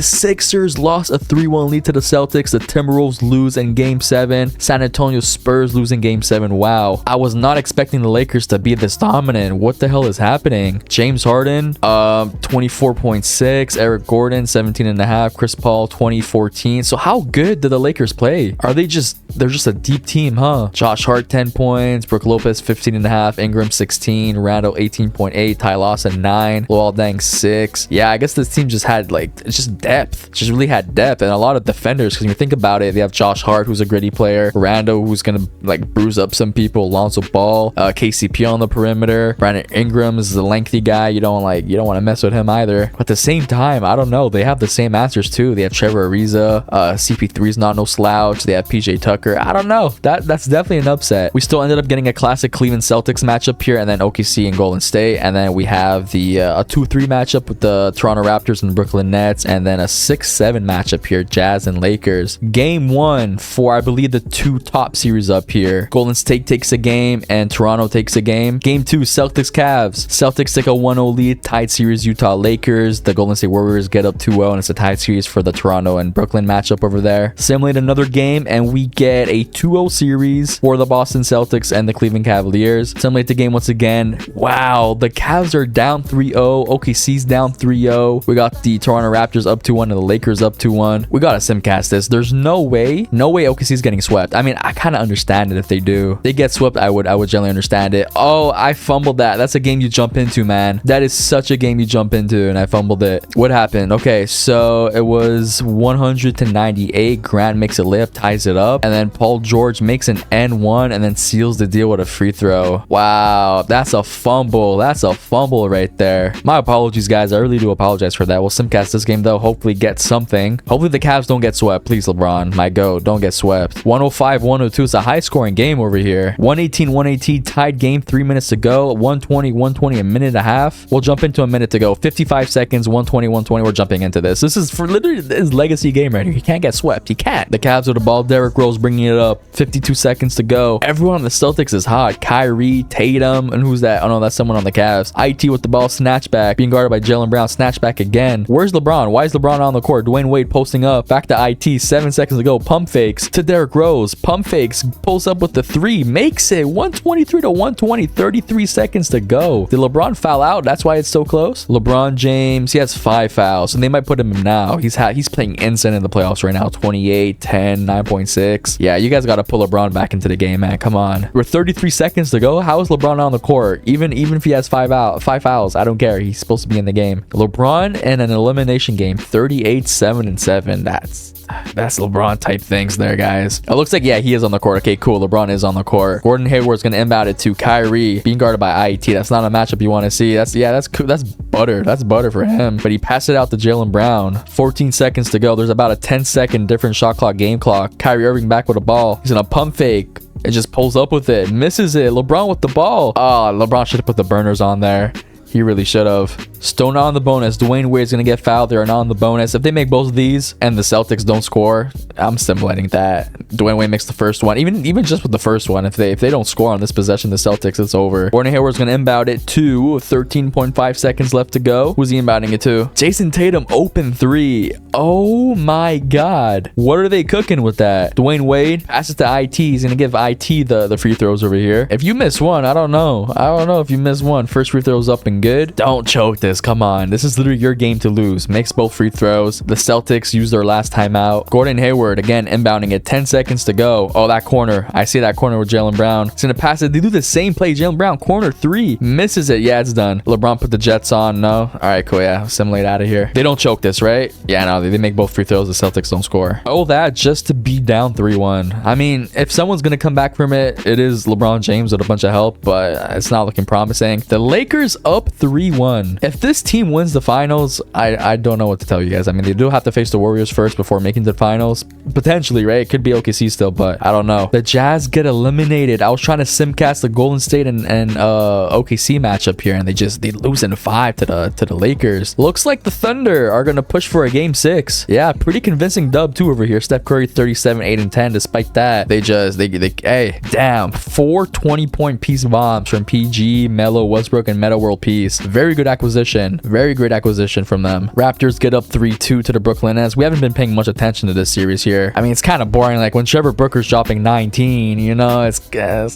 Sixers lost a 3-1 lead to the Celtics. The Timberwolves lose in game 7. San Antonio Spurs lose in game 7. Wow. I was not expecting the Lakers to be this dominant. What the hell is happening? James Harden, 24.6. Eric Gordon, 17.5. Chris Paul, 2014. So how good did the Lakers play? They're just a deep team, huh? Josh Hart, 10 points. Brook Lopez, 15.5. Ingram, 16. Randall, 18.8. Ty Lawson, 9. Luol Deng, 6. Yeah, I guess this team just had it's just depth. Just really had depth and a lot of defenders. Because when you think about it, they have Josh Hart, who's a gritty player. Randall, who's gonna bruise up some people. Alonzo Ball, KCP on the perimeter. Brandon Ingram is the lengthy guy. You don't want to mess with him either. But at the same time, I don't know. They have the same answers too. They have Trevor Ariza. CP3's not no slouch. They have PJ Tucker. I don't know. That's definitely an upset. We still ended up getting a classic Cleveland Celtics matchup here, and then OKC and Golden State, and then we have the a 2-3 matchup with the Toronto Raptors and Brooklyn Nets, and then a 6-7 matchup here, Jazz and Lakers. Game 1 for I believe the 2 top series up here. Golden State takes a game and Toronto takes a game. Game 2, Celtics Cavs. Celtics take a 1-0 lead. Tied series, Utah Lakers. The Golden State Warriors get up 2-0, and it's a tied series for the Toronto and Brooklyn matchup over there. Simulate another game and we get a 2-0 series for the Boston Celtics and the Cleveland Cavaliers. Simulate the game once again. Wow, the Cavs are down 3-0. OKC's down 3-0. We got the Toronto Raptors up 2-1 and the Lakers up 2-1. We gotta simcast this. There's no way OKC's getting swept. I mean, I kind of understand it if they do. They get swept, I would generally understand it. Oh, I fumbled that. That's a game you jump into, man. That is such a game you jump into, and I fumbled it. What happened? Okay, so it was 100-98. Grant makes a layup, ties it up, and then Paul George makes an N1 and then seals the deal with a free throw. Wow, that's a fumble. That's a fumble right there. My apologies, guys. I really do apologize for that. We'll simcast this game though. Hopefully get something. Hopefully the Cavs don't get swept. Please, LeBron, my goat, don't get swept. 105-102. It's a high scoring game over here. 118-118 tied game. 3 minutes to go. 120-120, a minute and a half. We'll jump into a minute to go. 55 seconds. 120-120. We're jumping into this. This is for literally his legacy game right here. He can't get swept. He can't. The Cavs with the ball. Derrick Rose bringing it up. 52 seconds to go. Everyone on the Celtics is hot. Kyrie, Tatum, and who's that? Oh no, that's someone on the Cavs. IT with the ball. Snatchback. Being guarded by Jaylen Brown. Snatchback again. Where's LeBron? Why is LeBron on the court? Dwayne Wade posting up. Back to IT. 7 seconds to go. Pump fakes to Derrick Rose. Pump fakes. Pulls up with the 3. Makes it. 123-120. 33 seconds to go. Did LeBron foul out? That's why it's so close. LeBron James. He has 5 fouls, and they might put him in now. He's playing insane in the playoffs right now. 28, 10, 9.6. Yeah, you guys got to pull LeBron back into the game, man. Come on. We're 33 seconds to go. How is LeBron on the court? Even if he has 5 fouls, I don't care. He's supposed to be in the game. LeBron in an elimination game. 38, 7-7. That's LeBron type things there, guys. It looks like, yeah, he is on the court. Okay, cool. LeBron is on the court. Gordon Hayward's going to inbound it to Kyrie, being guarded by IT. That's not a matchup you want to see. That's cool. That's butter. That's butter for him. But he passed it out to Jaylen Brown. 14 seconds to go. There's about a 10-second different shot clock, game clock. Kyrie Irving back with a ball. He's in a pump fake. It just pulls up with it. Misses it. LeBron with the ball. Oh, LeBron should have put the burners on there. He really should have. Still not on the bonus. Dwayne Wade's going to get fouled. They are not on the bonus. If they make both of these and the Celtics don't score, I'm simulating that. Dwayne Wade makes the first one. Even just with the first one, if they don't score on this possession, the Celtics, it's over. Gordon Hayward's going to inbound it to 13.5 seconds left to go. Who's he inbounding it to? Jason Tatum, open 3. Oh my God. What are they cooking with that? Dwayne Wade passes to IT. He's going to give IT the free throws over here. If you miss one, I don't know. I don't know if you miss one. First free throw's up and good. Don't choke this. Come on. This is literally your game to lose. Makes both free throws. The Celtics use their last timeout. Gordon Hayward, again, inbounding it. 10 seconds to go. Oh, that corner. I see that corner with Jaylen Brown. It's going to pass it. They do the same play. Jaylen Brown, corner 3. Misses it. Yeah, it's done. LeBron put the Jets on. No. All right, cool. Yeah, assimilate out of here. They don't choke this, right? Yeah, no. They make both free throws. The Celtics don't score. Oh, that just to be down 3-1. I mean, if someone's going to come back from it, it is LeBron James with a bunch of help, but it's not looking promising. The Lakers up 3-1. If this team wins the finals, I don't know what to tell you guys. I mean, they do have to face the Warriors first before making the finals. Potentially, right? It could be OKC still, but I don't know. The Jazz get eliminated. I was trying to simcast the Golden State and OKC matchup here, and they lose in 5 to the Lakers. Looks like the Thunder are gonna push for a game 6. Yeah, pretty convincing dub too over here. Steph Curry 37, 8 and 10. Despite that, they hey, damn, 4 20-point piece bombs from PG, Melo, Westbrook, and Meta World Peace. Very good acquisition. Very great acquisition from them. Raptors get up 3-2 to the Brooklyn Nets. We haven't been paying much attention to this series here. I mean, it's kind of boring. Like when Trevor Booker's dropping 19, you know, it's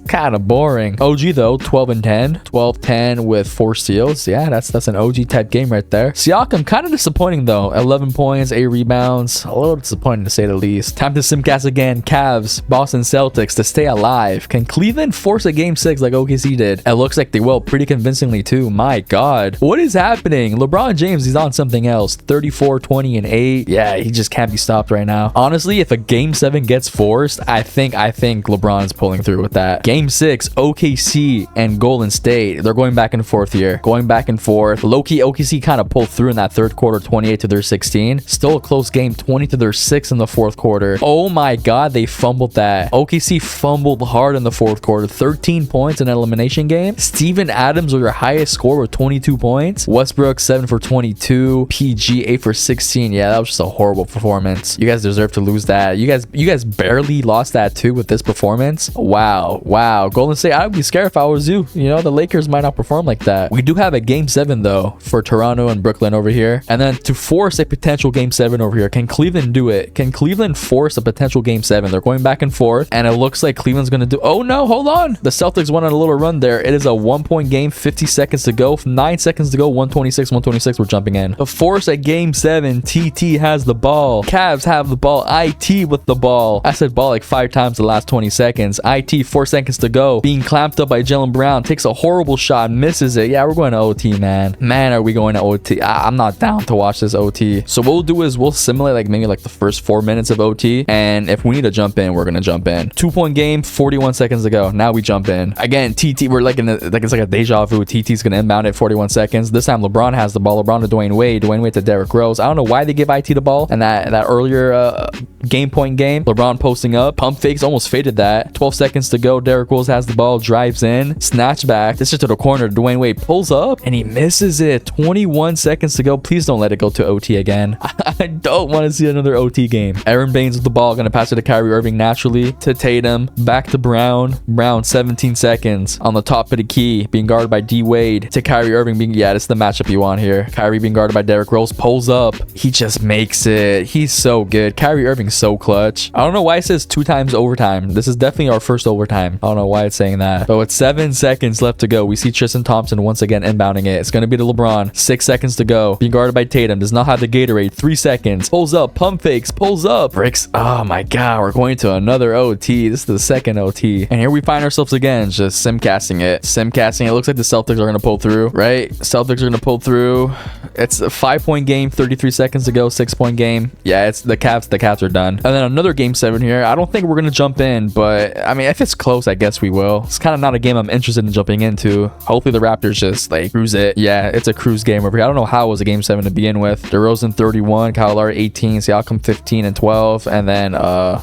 kind of boring. OG though, 12 and 10. 12-10 with 4 steals. Yeah, that's an OG type game right there. Siakam, kind of disappointing though. 11 points, 8 rebounds. A little disappointing to say the least. Time to simcast again. Cavs, Boston Celtics to stay alive. Can Cleveland force a game 6 like OKC did? It looks like they will pretty convincingly too. My God. What is happening? LeBron James, he's on something else. 34, 20, and 8. Yeah, he just can't be stopped right now. Honestly, if a game 7 gets forced, I think LeBron's pulling through with that. Game 6, OKC and Golden State. They're going back and forth here. Going back and forth. Low-key, OKC kind of pulled through in that third quarter, 28 to their 16. Still a close game, 20 to their 6 in the fourth quarter. Oh my God, they fumbled that. OKC fumbled hard in the fourth quarter. 13 points in an elimination game. Steven Adams was your highest score with 22 points. Westbrook 7 for 22. PG 8 for 16. Yeah, that was just a horrible performance. You guys deserve to lose that. You guys barely lost that too with this performance. Wow. Golden State, I would be scared if I was you. You know, the Lakers might not perform like that. We do have a game 7 though for Toronto and Brooklyn over here. And then to force a potential game 7 over here, can Cleveland do it? Can Cleveland force a potential game 7? They're going back and forth, and it looks like Cleveland's gonna do. Oh no, hold on. The Celtics went on a little run there. It is a 1-point game, 50 seconds to go, 9 seconds to go, 126. We're jumping in. To force a game 7, TT has the ball. Cavs have the ball. IT with the ball. I said ball like 5 times the last 20 seconds. IT 4 seconds to go. Being clamped up by Jaylen Brown. Takes a horrible shot. Misses it. Yeah, we're going to OT, man. Man, are we going to OT? I'm not down to watch this OT. So what we'll do is we'll simulate like maybe like the first 4 minutes of OT. And if we need to jump in, we're going to jump in. 2-point game, 41 seconds to go. Now we jump in. Again, TT, we're like it's like a deja vu. TT's going to inbound at 41 seconds. This time LeBron has the ball. LeBron to Dwayne Wade. Dwayne Wade to Derrick Rose. I don't know why they give IT the ball. And that earlier game point game, LeBron posting up. Pump fakes, almost faded that. 12 seconds to go. Derrick Rose has the ball. Drives in. Snatch back. This is to the corner. Dwayne Wade pulls up and he misses it. 21 seconds to go. Please don't let it go to OT again. I don't want to see another OT game. Aaron Baines with the ball. Going to pass it to Kyrie Irving naturally. To Tatum. Back to Brown. Brown 17 seconds. On the top of the key. Being guarded by D Wade. To Kyrie Irving being, yeah, this is the matchup you want here. Kyrie being guarded by Derrick Rose. Pulls up. He just makes it. He's so good. Kyrie Irving's so clutch. I don't know why it says 2 times overtime. This is definitely our first overtime. I don't know why it's saying that. But with 7 seconds left to go, we see Tristan Thompson once again inbounding it. It's going to be to LeBron. 6 seconds to go. Being guarded by Tatum. Does not have the Gatorade. 3 seconds. Pulls up. Pump fakes. Pulls up. Bricks. Oh my God. We're going to another OT. This is the second OT. And here we find ourselves again. Just simcasting it. Simcasting. It looks like the Celtics are going to pull through, right? Celtics are going to pull through. It's a 5-point game. 33 seconds to go. 6-point game. Yeah, it's the Cavs. The Cavs are done. And then another game 7 here. I don't think we're going to jump in, but I mean, if it's close, I guess we will. It's kind of not a game I'm interested in jumping into. Hopefully the Raptors just like cruise it. Yeah, it's a cruise game over here. I don't know how it was a game 7 to begin with. DeRozan 31, Kyle Lowry 18, Siakam 15 and 12. And then,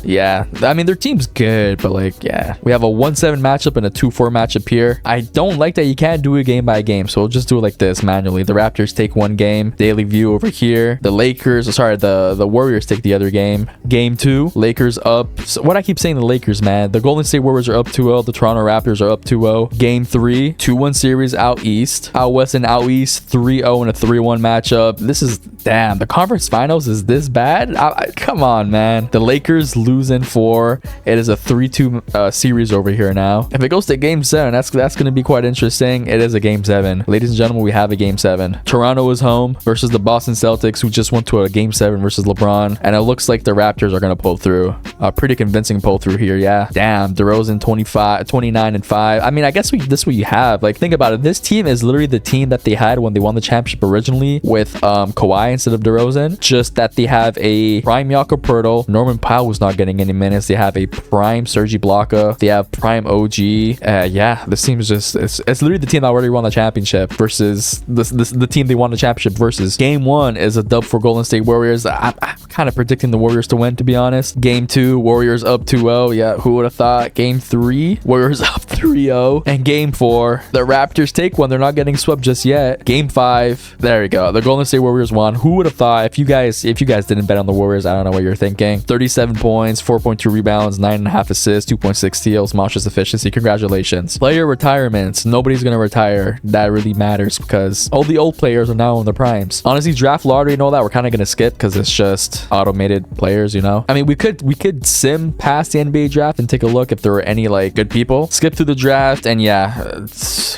yeah, I mean, their team's good, but like, yeah, we have a 1-7 matchup and a 2-4 matchup here. I don't like that you can't do it game by game, so we'll just do it like this manually. The Raptors take 1 game. Daily view over here. The Lakers, sorry, the Warriors take the other game. Game 2, Lakers up. So what I keep saying the Lakers, man. The Golden State Warriors are up 2-0. The Toronto Raptors are up 2-0. Game 3, 2-1 series out east. Out west and out east, 3-0 in a 3-1 matchup. This is, damn, the conference finals is this bad? Come on, man. The Lakers lose in 4. It is a 3-2 series over here now. If it goes to game 7, that's going to be quite interesting. It is a game 7. Ladies and gentlemen, we have a game 7. Toronto is home versus the Boston Celtics, who just went to a game 7 versus LeBron. And it looks like the Raptors are going to pull through. A pretty convincing pull through here, yeah. Damn, DeRozan 29 and 5. I mean, I guess this is what you have. Like, think about it. This team is literally the team that they had when they won the championship originally with Kawhi instead of DeRozan. Just that they have a prime Jakob Poeltl. Norman Powell was not getting any minutes. They have a prime Serge Ibaka. They have prime OG. Yeah, this team is just it's literally the team that already won the championship versus the team they won the championship versus. Game 1 is a dub for Golden State Warriors. I'm kind of predicting the Warriors to win, to be honest. Game 2, Warriors up 2-0. Yeah, who would have thought? Game 3, Warriors up 3-0. And game 4, the Raptors take one. They're not getting swept just yet. Game 5, there you go. The Golden State Warriors won. Who would have thought? If you guys didn't bet on the Warriors, I don't know what you're thinking. 37 points, 4.2 rebounds, 9.5 assists, 2.6 steals, monstrous efficiency. Congratulations. Player retirements. Nobody's gonna retire. That really matters because all the old players are now in their primes. Honestly, draft lottery and all that we're kind of gonna skip because it's just automated players, you know. I mean, we could sim past the NBA draft and take a look if there were any like good people. Skip through the draft and yeah,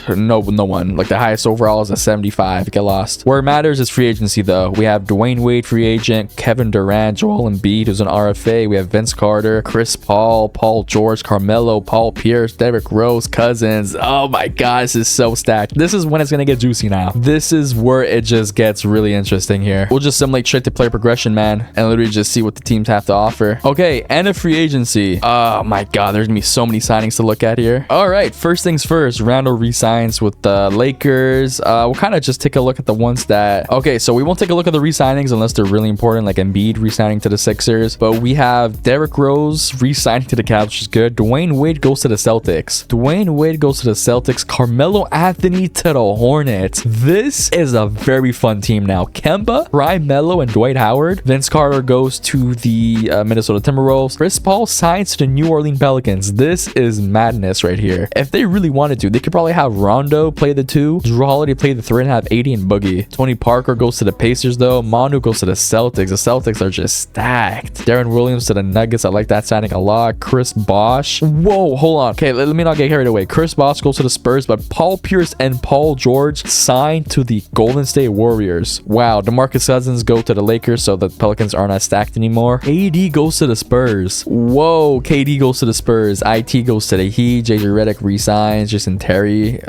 no one. Like the highest overall is a 75. Get lost. Where it matters is free agency though. We have Dwayne Wade, free agent, Kevin Durant, Joel Embiid, who's an RFA. We have Vince Carter, Chris Paul, Paul George, Carmelo, Paul Pierce, Derrick Rose, Cousins. Oh my god, this is so stacked. This is when it's gonna get juicy now. This is where it just gets really interesting here. We'll just simulate straight to player progression, man, and literally just see what the teams have to offer. Okay, and a free agency. Oh my god, there's gonna be so many signings to look at here. All right, first things first, Rondo resigns with the Lakers. We'll kind of just take a look at the ones that... Okay, so we won't take a look at the re-signings unless they're really important, like Embiid re-signing to the Sixers. But we have Derrick Rose re-signing to the Cavs, which is good. Dwayne Wade goes to the Celtics. Carmelo Anthony to the Hornets. This is a very fun team now. Kemba, Prime Melo, and Dwight Howard. Vince Carter goes to the Minnesota Timberwolves. Chris Paul signs to the New Orleans Pelicans. This is madness right here. If they really wanted to, they could probably have Rondo play the 2, Drew Holiday play the 3, and have 80 and Boogie. Tony Parker goes to the Pacers though. Manu goes to the Celtics. The Celtics are just stacked. Darren Williams to the Nuggets. I like that signing a lot. Chris Bosh. Whoa, hold on. Okay, let me not get carried away. Chris Bosh goes to the Spurs, but Paul Pierce and Paul George signed to the Golden State Warriors. Wow, DeMarcus Cousins go to the Lakers, so the Pelicans aren't as stacked anymore. AD goes to the Spurs. Whoa, KD goes to the Spurs. IT goes to the Heat. JJ Redick resigns. Jason Terry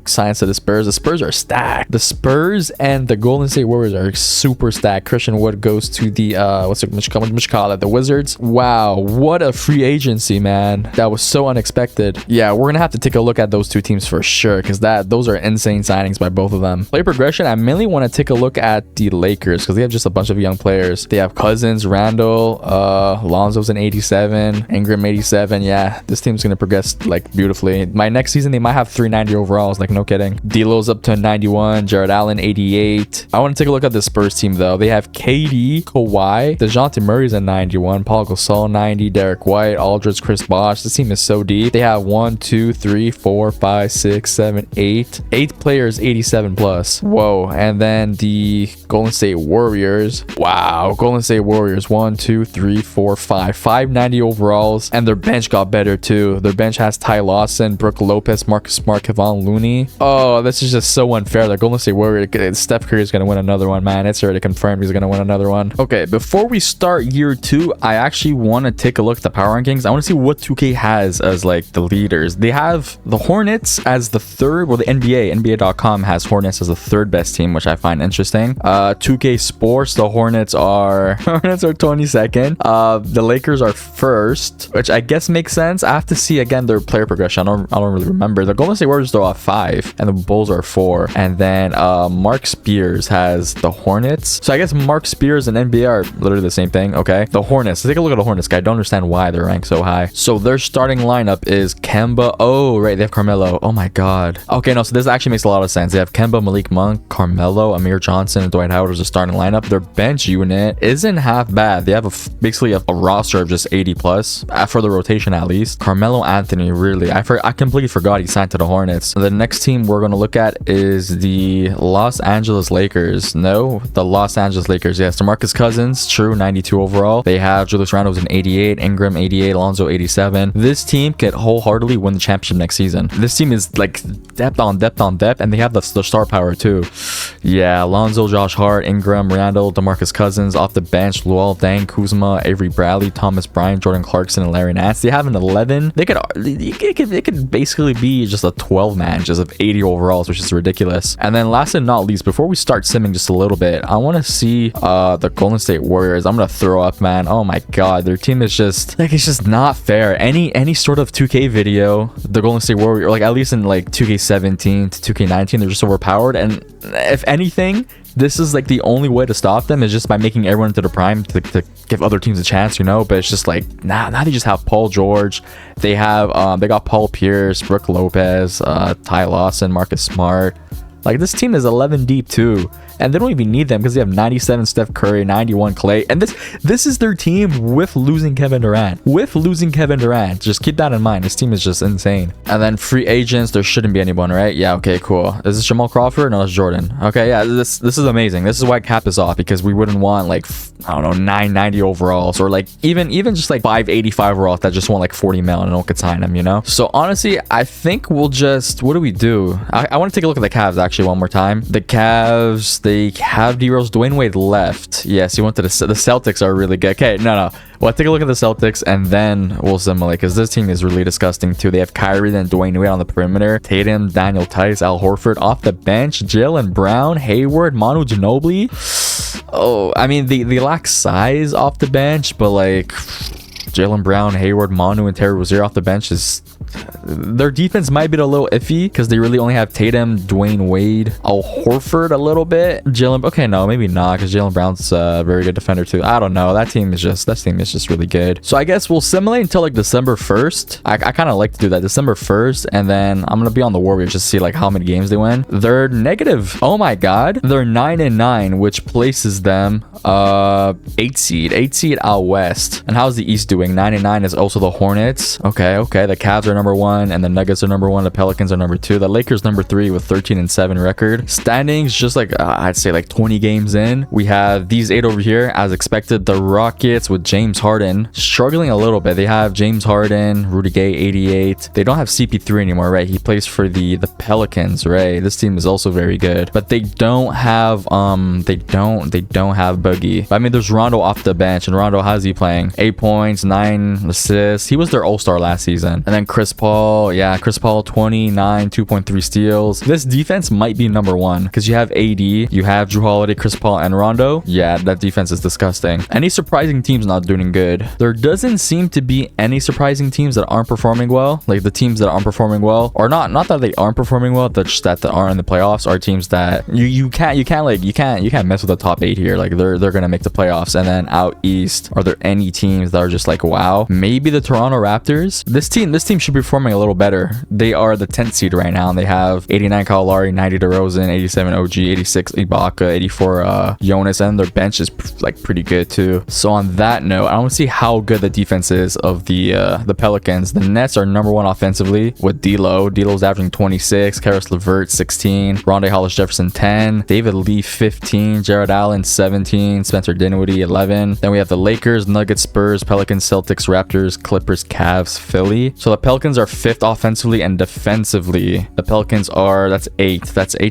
signs to the Spurs. The Spurs are stacked. The Spurs and the Golden State Warriors are super stacked. Christian Wood goes to the the Wizards. Wow, what a free agency, man. That was so unexpected. Yeah, we're gonna have to take a look at those two teams for sure, because those are insane signings by both of them. Player progression, I mainly want to take a look at the Lakers because they have just a bunch of young players. They have Cousins, Randall, Lonzo's an 87, Ingram 87. Yeah, this team's gonna progress like beautifully. My next season they might have 390 overalls, like no kidding. D'Lo's up to 91, Jared Allen 88. I want to take a look at the Spurs team though. They have KD, Kawhi, DeJounte Murray's at 91, Paul Gasol 90, Derek White, Aldridge, Chris Bosh. This team is so deep. They have 1, 2, 3, 4, 5, 6, 7, 8 players 87 plus. Whoa. And then the Golden State Warriors. Wow, Golden State Warriors 1, 2, 3, 4, 5 590 overalls, and their bench got better too. Their bench has Ty Lawson, Brooke Lopez, Marcus Smart, Kevon Looney. Oh, this is just so unfair. The Golden State Warriors, Steph Curry is gonna win another one, man. It's already confirmed he's gonna win another one. Okay, before we start year 2, I actually want to take a look at the power rankings. I want to see what 2K has as like the leaders. They have the Hornets as the 3rd. Well, the NBA.com has Hornets as the 3rd best team, which I find interesting. 2K Sports, the Hornets are 22nd. The Lakers are 1st, which I guess makes sense. I have to see again their player progression. I don't really remember. The Golden State Warriors though are 5, and the Bulls are 4. And then Mark Spears has the Hornets. So I guess Mark Spears and NBA are literally the same thing. Okay, the Hornets. Let's take a look at the Hornets. I don't understand why they're ranked so high. So their starting lineup is Kemba. Oh, right, they have Carmelo. Oh my god. Okay, no, so this actually makes a lot of sense. They have Kemba, Malik Monk, Carmelo, Amir Johnson, and Dwight Howard as a starting lineup. Their bench unit isn't half bad. They have basically a roster of just 80 plus for the rotation at least. Carmelo Anthony, really, I completely forgot he signed to the Hornets. The next team we're going to look at is the Los Angeles Lakers. No, the Los Angeles Lakers. Yes, DeMarcus Cousins, true, 92 overall. They have Julius Randle's an 88, Ingram 88, Alonzo 87. This team could wholeheartedly win the championship next season. This team is like depth on depth on depth, and they have the star power too. Yeah, Lonzo, Josh Hart, Ingram, Randall, DeMarcus Cousins off the bench, Luol Deng, Kuzma, Avery Bradley, Thomas Bryant, Jordan Clarkson, and Larry Nance. They have an 11. They could it could basically be just a 12 man, just of 80 overalls, which is ridiculous. And then last and not least, before we start simming just a little bit, I want to see the Golden State Warriors. I'm gonna throw up, man. Oh my god, their team is just like, it's just not fair. Any sort of 2K video, the Golden State Warriors, or like at least in like 2K17 to 2K19, they're just overpowered. And if anything, this is like the only way to stop them is just by making everyone into the prime to give other teams a chance, you know. But it's just like, now they just have Paul George, they have they got Paul Pierce, Brook Lopez, Ty Lawson, Marcus Smart. Like, this team is 11 deep too, and they don't even need them because they have 97 Steph Curry, 91 Clay, and this is their team with losing Kevin Durant. Just keep that in mind. This team is just insane. And then free agents, there shouldn't be anyone, right? Yeah, okay, cool. Is this Jamal Crawford? No, it's Jordan. Okay, yeah, this is amazing. This is why cap is off, because we wouldn't want like, I don't know, 990 overalls, or like even just like 585 overalls that just want like 40 mil and no one could sign them, you know. So honestly, I think we'll just, what do we do? I want to take a look at the Cavs actually one more time. The Cavs, they have D Rose. Dwayne Wade left. Yes, he went to the Celtics are really good. Okay, no. Well, take a look at the Celtics and then we'll simulate, because this team is really disgusting too. They have Kyrie, then Dwayne Wade on the perimeter, Tatum, Daniel Tice, Al Horford off the bench, Jaylen Brown, Hayward, Manu Ginobili. Oh, I mean, they lack size off the bench, but like Jaylen Brown, Hayward, Manu, and Terry Rozier off the bench is, their defense might be a little iffy because they really only have Tatum, Dwayne Wade, Al Horford a little bit. Okay, no, maybe not, because Jaylen Brown's a very good defender too. I don't know. That team is just really good. So I guess we'll simulate until like December 1st. I kind of like to do that, December 1st, and then I'm gonna be on the Warriors just to see like how many games they win. They're negative. Oh my god, they're 9-9, which places them 8 seed out west. And how's the East doing? 9-9 is also the Hornets. Okay, the Cavs are number 1 and the Nuggets are number 1. The Pelicans are number 2. The Lakers number 3 with 13-7 record. Standings just like I'd say like 20 games in. We have these 8 over here as expected. The Rockets with James Harden struggling a little bit. They have James Harden, Rudy Gay 88. They don't have CP3 anymore, right? He plays for the Pelicans, right? This team is also very good, but they don't have they don't have Boogie. But I mean, there's Rondo off the bench, and Rondo, how's he playing? 8 points, 9 assists. He was their all-star last season. And then Chris Paul, 29, 2.3 steals. This defense might be number 1 because you have AD, you have Jrue Holiday, Chris Paul, and Rondo. Yeah, that defense is disgusting. Any surprising teams not doing good? There doesn't seem to be any surprising teams that aren't performing well. Like the teams that aren't performing well, or not that they aren't performing well, that just that aren't in the playoffs, are teams that you can't mess with the top 8 here. Like they're gonna make the playoffs. And then out east, are there any teams that are just like, wow? Maybe the Toronto Raptors. This team should be performing a little better. They are the 10th seed right now, and they have 89 Kyle Lowry, 90 DeRozan, 87 OG, 86 Ibaka, 84 Jonas, and their bench is like pretty good too. So on that note, I want to see how good the defense is of the Pelicans. The Nets are number 1 offensively with D'Lo. D'Lo's averaging 26, Karis LeVert 16, Rondae Hollis Jefferson 10, David Lee 15, Jared Allen 17, Spencer Dinwiddie 11. Then we have the Lakers, Nuggets, Spurs, Pelicans, Celtics, Raptors, Clippers, Cavs, Philly. So the Pelicans are 5th offensively, and defensively the Pelicans are, that's 8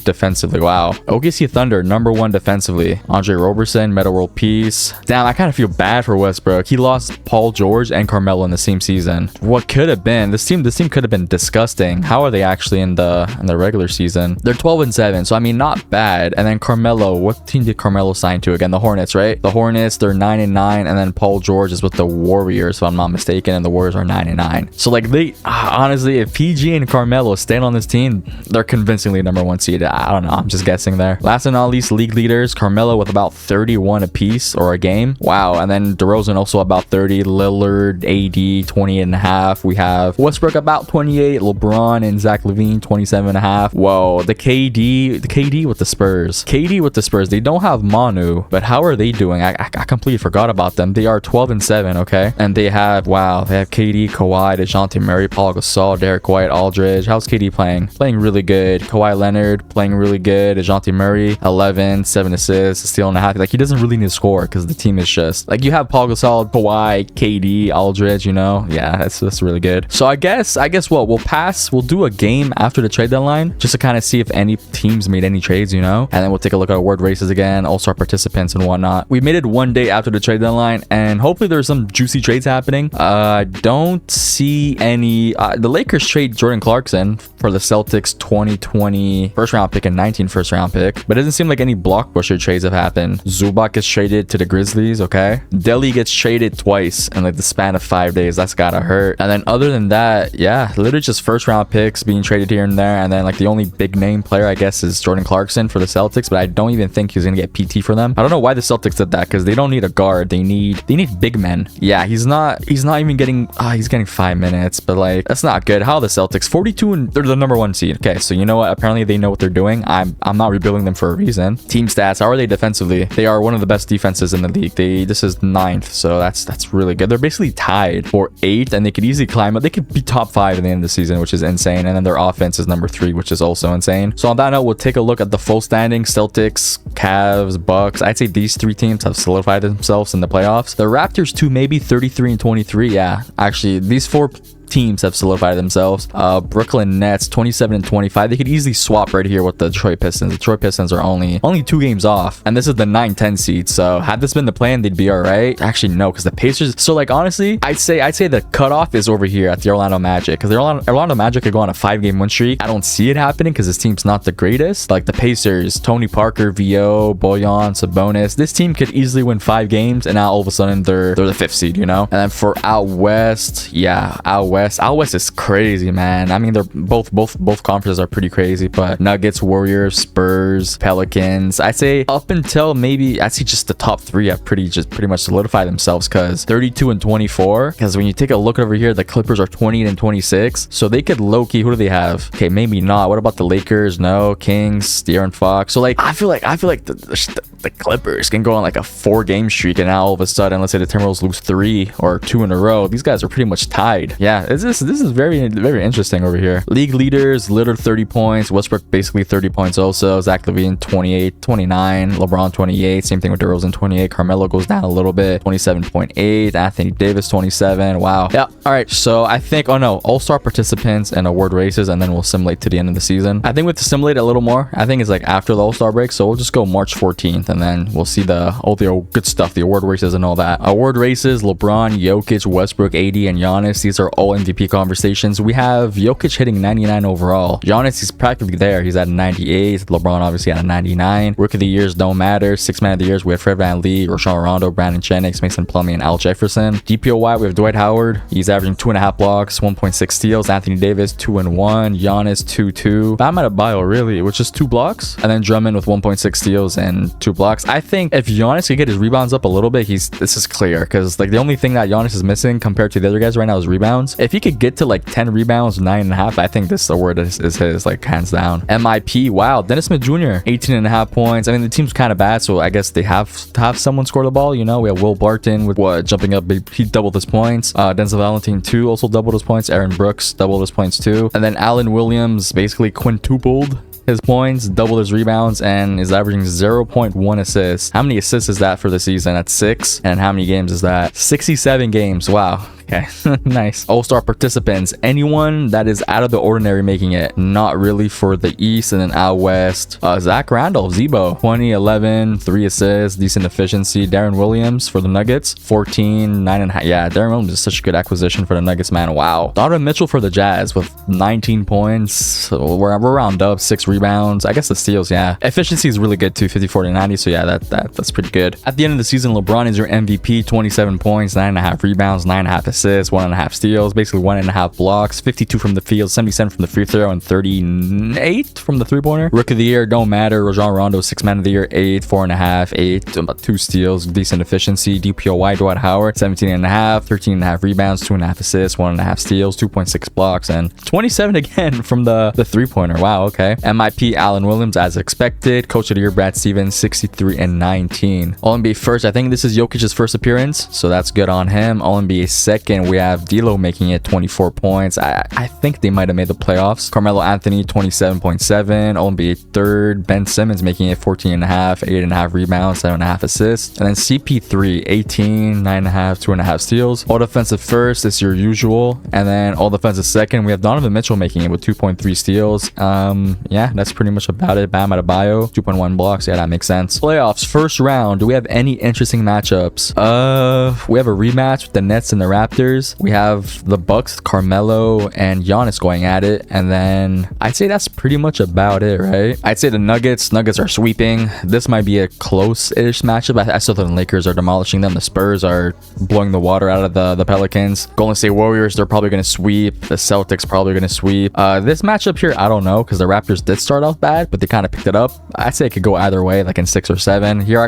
defensively. Wow. OKC Thunder number 1 defensively. Andre Roberson, Metta World Peace. Damn, I kind of feel bad for Westbrook. He lost Paul George and Carmelo in the same season. What could have been? This team could have been disgusting. How are they actually in the regular season? They're 12-7, so I mean, not bad. And then Carmelo, what team did Carmelo sign to again? The Hornets, right? The Hornets, they're 9-9, and then Paul George is with the Warriors, if I'm not mistaken, and the Warriors are 9-9. So like they honestly, if PG and Carmelo stand on this team, they're convincingly number 1 seed. I don't know, I'm just guessing there. Last and not least, league leaders, Carmelo with about 31 apiece or a game. Wow. And then DeRozan also about 30, Lillard, AD 20.5. We have Westbrook about 28, LeBron and Zach LaVine 27.5. Whoa, the KD with the Spurs. They don't have Manu, but how are they doing? I completely forgot about them. They are 12-7, okay? And they have KD, Kawhi, DeJounte Murray. Paul Gasol, Derek White, Aldridge. How's KD playing? Playing really good. Kawhi Leonard playing really good. DeJounte Murray, 11, 7 assists, a steal and a half. Like, he doesn't really need to score because the team is just like, you have Paul Gasol, Kawhi, KD, Aldridge, you know? Yeah, that's really good. So I guess what we'll pass. We'll do a game after the trade deadline just to kind of see if any teams made any trades, you know? And then we'll take a look at award races again, all-star participants and whatnot. We made it one day after the trade deadline, and hopefully there's some juicy trades happening. I don't see any. The Lakers trade Jordan Clarkson for the Celtics 2020 first round pick and 19 first round pick, but it doesn't seem like any blockbuster trades have happened. Zubac gets traded to the Grizzlies. Okay, Delhi gets traded twice in like the span of 5 days. That's gotta hurt. And then other than that, yeah, literally just first round picks being traded here and there. And then like the only big name player I guess is Jordan Clarkson for the Celtics, but I don't even think he's gonna get PT for them. I don't know why the Celtics did that, because they don't need a guard. They need big men. Yeah, he's not even getting he's getting 5 minutes, but like that's not good. How are the Celtics 42 and they're the number 1 seed? Okay, so you know what, apparently they know what they're doing. I'm not rebuilding them for a reason. Team stats, how are they defensively? They are one of the best defenses in the league. This is 9th, so that's really good. They're basically tied for 8th, and they could easily climb up. They could be top 5 at the end of the season, which is insane. And then their offense is number 3, which is also insane. So on that note, we'll take a look at the full standings. Celtics, Cavs, Bucks. I'd say these 3 teams have solidified themselves in the playoffs. The Raptors too, maybe 33 and 23. Yeah, actually these 4 teams have solidified themselves. Brooklyn Nets 27 and 25. They could easily swap right here with the Detroit Pistons. The Detroit Pistons are only 2 games off, and this is the 9-10 seed. So had this been the plan, they'd be all right. Actually no, because the Pacers. So like honestly, I'd say the cutoff is over here at the Orlando Magic, because the Orlando Magic could go on a 5-game win streak. I don't see it happening because this team's not the greatest. Like the Pacers, Tony Parker, VO, Bojan, Sabonis. This team could easily win 5 games, and now all of a sudden they're the 5th seed, you know. And then for out west, yeah, out west is crazy, man. I mean, they're both conferences are pretty crazy, but Nuggets, Warriors, Spurs, Pelicans, I'd say up until maybe I'd say just the top 3 have pretty much solidified themselves, because 32 and 24. Because when you take a look over here, the Clippers are 28 and 26, so they could low-key. Who do they have? Okay, maybe not. What about the Lakers? No. Kings, De'Aaron Fox. So like I feel like the Clippers can go on like a 4-game streak, and now all of a sudden, let's say the Timberwolves lose 3 or 2 in a row, these guys are pretty much tied. Yeah, this is very interesting over here. League leaders, Lillard 30 points, Westbrook basically 30 points also, Zach LaVine 28, 29, LeBron 28, same thing with DeRozan 28, Carmelo goes down a little bit, 27.8, Anthony Davis 27. Wow. Yeah, all right, so I think, oh no, all-star participants and award races, and then we'll simulate to the end of the season. I think we have to simulate a little more. I think it's like after the all-star break, so we'll just go March 14th, and then we'll see all the good stuff, the award races and all that. Award races: LeBron, Jokic, Westbrook, AD, and Giannis. These are all MVP conversations. We have Jokic hitting 99 overall. Giannis, he's practically there. He's at 98. LeBron obviously at a 99. Rookie of the years don't matter. 6 man of the years, we have Fred VanVleet, Rajon Rondo, Brandon Jennings, Mason Plumlee, and Al Jefferson. DPOY, we have Dwight Howard. He's averaging 2.5 blocks, 1.6 steals. Anthony Davis 2 and 1. Giannis 2-2. Bam Adebayo really, which is 2 blocks, and then Drummond with 1.6 steals and 2 blocks. I think if Giannis could get his rebounds up a little bit, this is clear, because like the only thing that Giannis is missing compared to the other guys right now is rebounds. If he could get to like 10 rebounds, 9.5, I think this award is his, like hands down. MIP, wow, Dennis Smith Jr. 18.5 points. I mean, the team's kind of bad, so I guess they have to have someone score the ball, you know. We have Will Barton with jumping up, he doubled his points. Denzel Valentine too also doubled his points. Aaron Brooks doubled his points too, and then Allen Williams basically quintupled his points, doubled his rebounds, and is averaging 0.1 assists. How many assists is that for the season? That's 6. And how many games is that? 67 games. Wow. Okay, nice. All-star participants, anyone that is out of the ordinary making it. Not really for the East. And then out West, Zach Randolph, Zebo, 20, 11, 3 assists, decent efficiency. Darren Williams for the Nuggets, 14, 9.5. Yeah, Darren Williams is such a good acquisition for the Nuggets, man. Wow. Donovan Mitchell for the Jazz with 19 points. So we're around up, 6 rebounds. I guess the steals, yeah. Efficiency is really good too, 54 to 90. So yeah, that's pretty good. At the end of the season, LeBron is your MVP, 27 points, 9.5 rebounds, 9.5 assists, 1.5 steals, basically 1.5 blocks, 52 from the field, 77 from the free throw, and 38 from the 3-pointer. Rookie of the year don't matter. Rajon Rondo, 6 man of the year, 8, 4.5, 8, about 2 steals, decent efficiency. DPOY, Dwight Howard, 17.5, 13.5 rebounds, 2.5 assists, 1.5 steals, 2.6 blocks, and 27 again from the 3-pointer. Wow, okay. MIP, Allen Williams, as expected. Coach of the year, Brad Stevens, 63 and 19. All NBA first, I think this is Jokic's first appearance, so that's good on him. All NBA second, second, we have D'Lo making it 24 points. I think they might have made the playoffs. Carmelo Anthony 27.7. All-NBA third. Ben Simmons making it 14.5, 8.5 rebounds, 7.5 assists. And then CP3 18, 9.5, 2.5 steals. All defensive first is your usual, and then all defensive second, we have Donovan Mitchell making it with 2.3 steals. Yeah, that's pretty much about it. Bam Adebayo 2.1 blocks. Yeah, that makes sense. Playoffs first round. Do we have any interesting matchups? We have a rematch with the Nets and the Raptors. We have the Bucks, Carmelo and Giannis going at it, and then I'd say that's pretty much about it, right? I'd say the Nuggets are sweeping. This might be a close-ish matchup. I still think the Lakers are demolishing them. The Spurs are blowing the water out of the Pelicans. Golden State Warriors, they're probably going to sweep. The Celtics probably going to sweep. This matchup here, I don't know, because the Raptors did start off bad, but they kind of picked it up. I'd say it could go either way, like in 6 or 7. Here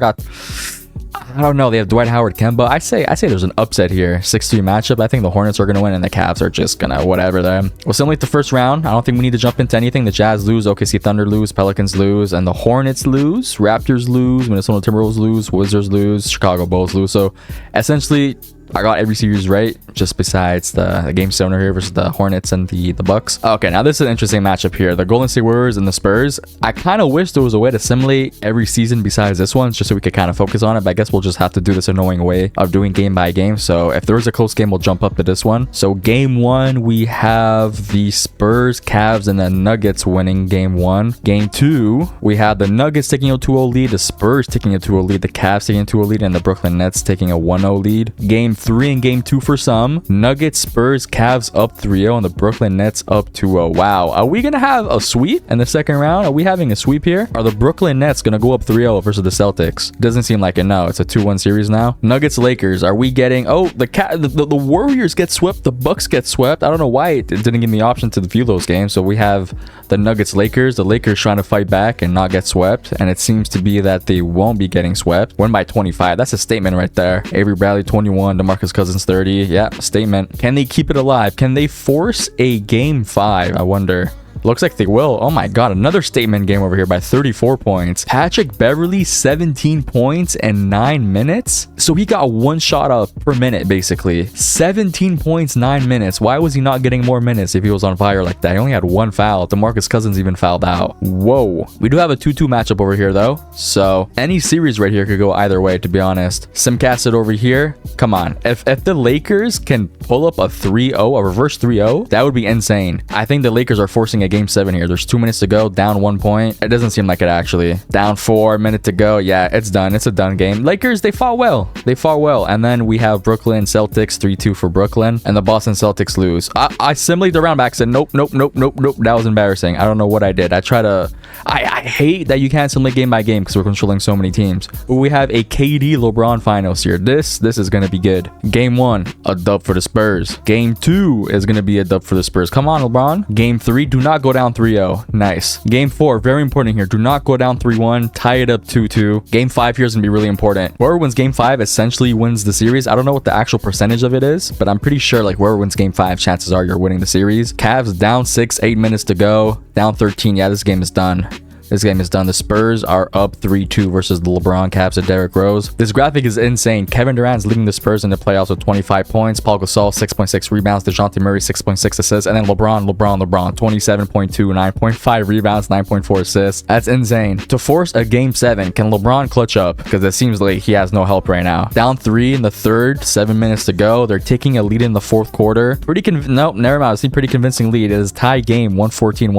I don't know. They have Dwight Howard, Kemba. I say there's an upset here. 6-3 matchup. I think the Hornets are going to win and the Cavs are just going to whatever them. We'll simulate the first round. I don't think we need to jump into anything. The Jazz lose, OKC Thunder lose, Pelicans lose, and the Hornets lose, Raptors lose, Minnesota Timberwolves lose, Wizards lose, Chicago Bulls lose. So essentially, I got every series right, just besides the game 7 here versus the Hornets and the Bucks. Okay, now this is an interesting matchup here. The Golden State Warriors and the Spurs. I kind of wish there was a way to simulate every season besides this one, just so we could kind of focus on it. But I guess we'll just have to do this annoying way of doing game by game. So if there is a close game, we'll jump up to this one. So game 1, we have the Spurs, Cavs, and the Nuggets winning game 1. Game 2, we have the Nuggets taking a 2-0 lead, the Spurs taking a 2-0 lead, the Cavs taking a 2-0 lead, and the Brooklyn Nets taking a 1-0 lead. Game 3 and game 2 for some. Nuggets, Spurs, Cavs up 3-0 and the Brooklyn Nets up 2-0. Wow. Are we going to have a sweep in the second round? Are we having a sweep here? Are the Brooklyn Nets going to go up 3-0 versus the Celtics? Doesn't seem like it. No, it's a 2-1 series now. Nuggets, Lakers. Are we getting... Oh, the Warriors get swept. The Bucks get swept. I don't know why it didn't give me the option to view those games. So we have the Nuggets, Lakers. The Lakers trying to fight back and not get swept. And it seems to be that they won't be getting swept. Win by 25. That's a statement right there. Avery Bradley 21. DeMarcus Cousins 30. Yeah, statement. Can they keep it alive? Can they force a game 5? I wonder. Looks like they will. Oh my god, another statement game over here by 34 points. Patrick Beverley, 17 points in 9 minutes. So he got 1 shot up per minute, basically. 17 points, 9 minutes. Why was he not getting more minutes if he was on fire like that? He only had 1 foul. DeMarcus Cousins even fouled out. Whoa. We do have a 2-2 matchup over here, though. So any series right here could go either way, to be honest. Simcast it over here. Come on. If the Lakers can pull up a 3-0, a reverse 3-0, that would be insane. I think the Lakers are forcing a game 7 here. There's 2 minutes to go, down 1 point. It doesn't seem like it actually. Down 4 minutes to go. Yeah, it's done. It's a done game. Lakers, they fought well. They fought well. And then we have Brooklyn Celtics 3-2 for Brooklyn, and the Boston Celtics lose. I simulated the round back, said nope. That was embarrassing. I don't know what I did. I hate that you can't simulate game by game because we're controlling so many teams. But we have a KD LeBron finals here. This is gonna be good. Game 1, a dub for the Spurs. Game 2 is gonna be a dub for the Spurs. Come on, LeBron. Game 3, do not go down 3-0. Nice. Game 4, very important here. Do not go down 3-1. Tie it up 2-2. Game 5 here is gonna be really important. Whoever wins game 5 essentially wins the series. I don't know what the actual percentage of it is, but I'm pretty sure like whoever wins game 5, chances are you're winning the series. Cavs down 6, 8 minutes to go. Down 13. Yeah, this game is done. This game is done. The Spurs are up 3-2 versus the LeBron Caps of Derrick Rose. This graphic is insane. Kevin Durant's leading the Spurs in the playoffs with 25 points. Paul Gasol, 6.6 rebounds. DeJounte Murray, 6.6 assists. And then LeBron, 27.2, 9.5 rebounds, 9.4 assists. That's insane. To force a game 7, can LeBron clutch up? Because it seems like he has no help right now. Down 3 in the third, 7 minutes to go. They're taking a lead in the fourth quarter. Nope, never mind. It's a pretty convincing lead. It is tie game, 114.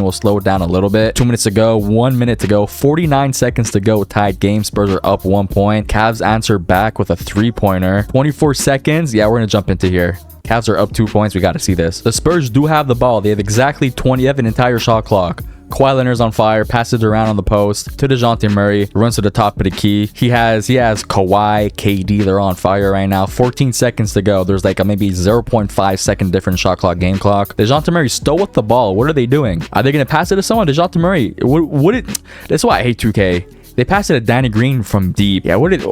We'll slow it down a little bit. 2 minutes to go. 1 minute to go, 49 seconds to go, tied game. Spurs are up 1 point. Cavs answer back with a 3-pointer. 24 seconds. Yeah, we're gonna jump into here. Cavs are up 2 points. We got to see this. The Spurs do have the ball. They have exactly 20. They have an entire shot clock. Kawhi Leonard's on fire, passes around on the post to DeJounte Murray, runs to the top of the key. He has Kawhi, KD, they're on fire right now. 14 seconds to go. There's like a maybe 0.5 second different shot clock, game clock. DeJounte Murray still with the ball. What are they doing? Are they going to pass it to someone? DeJounte Murray, that's why I hate 2K. They passed it to Danny Green from deep. Yeah, what did...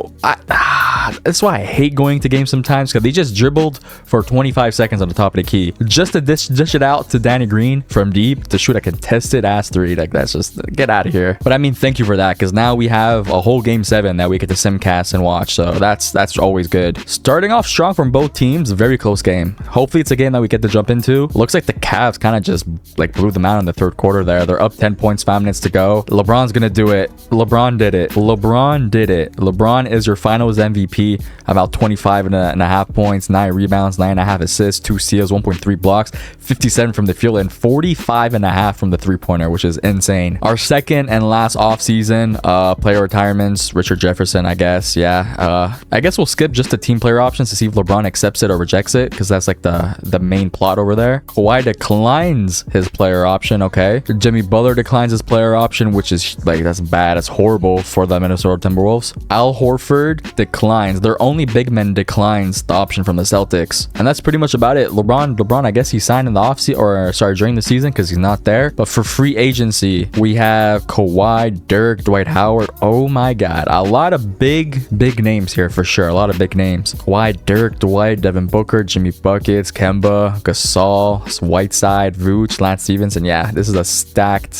that's why I hate going to games sometimes, because they just dribbled for 25 seconds on the top of the key just to dish it out to Danny Green from deep to shoot a contested ass three. Like, that's just, get out of here. But I mean, thank you for that, because now we have a whole game 7 that we get to simcast and watch, so that's always good. Starting off strong from both teams, very close game. Hopefully it's a game that we get to jump into. Looks like the Cavs kind of just like blew them out in the third quarter there. They're up 10 points, 5 minutes to go. LeBron's gonna do it. LeBron did it. LeBron did it. LeBron is your finals MVP. About 25.5 points, 9 rebounds, 9.5 assists, 2 steals, 1.3 blocks, 57 from the field, and 45.5 from the three-pointer, which is insane. Our second and last offseason player retirements, Richard Jefferson, I guess. Yeah. I guess we'll skip just the team player options to see if LeBron accepts it or rejects it, because that's like the main plot over there. Kawhi declines his player option. Okay. Jimmy Butler declines his player option, which is like, that's bad. That's horrible for the Minnesota Timberwolves. Al Horford declines. Their only big man declines the option from the Celtics. And that's pretty much about it. LeBron, I guess he signed in the offseason, or sorry, during the season, because he's not there. But for free agency, we have Kawhi, Dirk, Dwight Howard. Oh my God. A lot of big names here for sure. A lot of big names. Kawhi, Dirk, Dwight, Devin Booker, Jimmy Buckets, Kemba, Gasol, Whiteside, Vooch, Lance Stevenson. Yeah, this is a stacked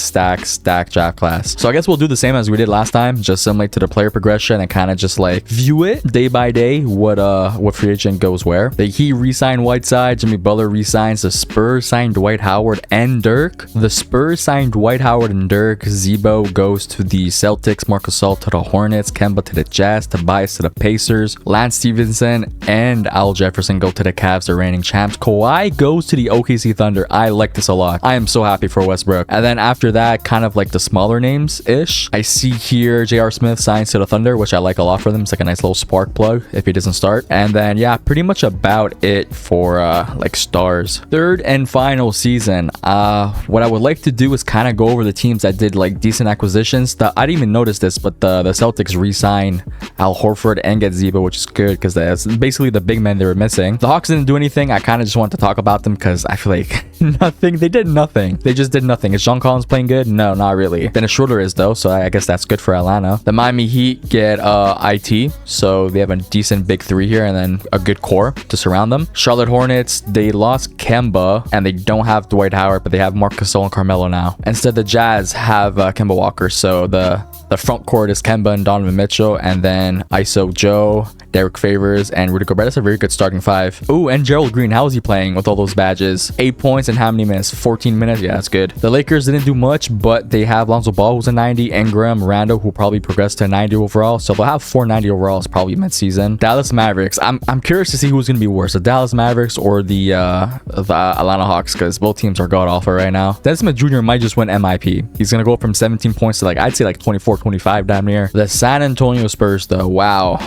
draft class. So I guess we'll do the same as we did last time, just similar to the player progression and kind of just like view it day by day, what free agent goes where. The Heat re-signed Whiteside, Jimmy Butler re-signs, the Spurs signed Dwight Howard and Dirk. The Spurs signed Dwight Howard and Dirk. Zebo goes to the Celtics, Marc Gasol to the Hornets, Kemba to the Jazz, Tobias to the Pacers, Lance Stevenson and Al Jefferson go to the Cavs, the reigning champs. Kawhi goes to the OKC Thunder. I like this a lot. I am so happy for Westbrook. And then after that, kind of like the smaller names ish, I see here J.R. Smith signs to the Thunder, which I like a lot for them. It's like a nice little spark plug if he doesn't start. And then yeah, pretty much about it for like stars. Third and final season. What I would like to do is kind of go over the teams that did like decent acquisitions. I didn't even notice this, but the Celtics re-sign Al Horford and get Zebo, which is good because that's basically the big men they were missing. The Hawks didn't do anything. I kind of just wanted to talk about them because I feel like nothing. They did nothing. They just did nothing. Is John Collins playing good? No, not really. Dennis Schroeder is though, so I guess that's good for Atlanta. The Miami Heat get IT, so they have a decent big three here and then a good core to surround them. Charlotte Hornets, they lost Kemba and they don't have Dwight Howard, but they have Marc Gasol and Carmelo now. Instead, the Jazz have Kemba Walker, so the front court is Kemba and Donovan Mitchell, and then ISO Joe, Derek Favors, and Rudy Gobert. That's a very good starting five. Ooh, and Gerald Green, how is he playing with all those badges? 8 points and how many minutes? 14 minutes? Yeah, that's good. The Lakers didn't do much, but they have Lonzo Ball, who's a 90, Ingram, Randall, who probably progressed to 90 overall, so they'll have 490 overalls probably mid-season. Dallas Mavericks, I'm curious to see who's going to be worse, the Dallas Mavericks or the Atlanta Hawks, because both teams are god-awful right now. Dennis Smith Jr. might just win MIP. He's going to go from 17 points to like, I'd say like 24, 25 damn near. The San Antonio Spurs though, wow.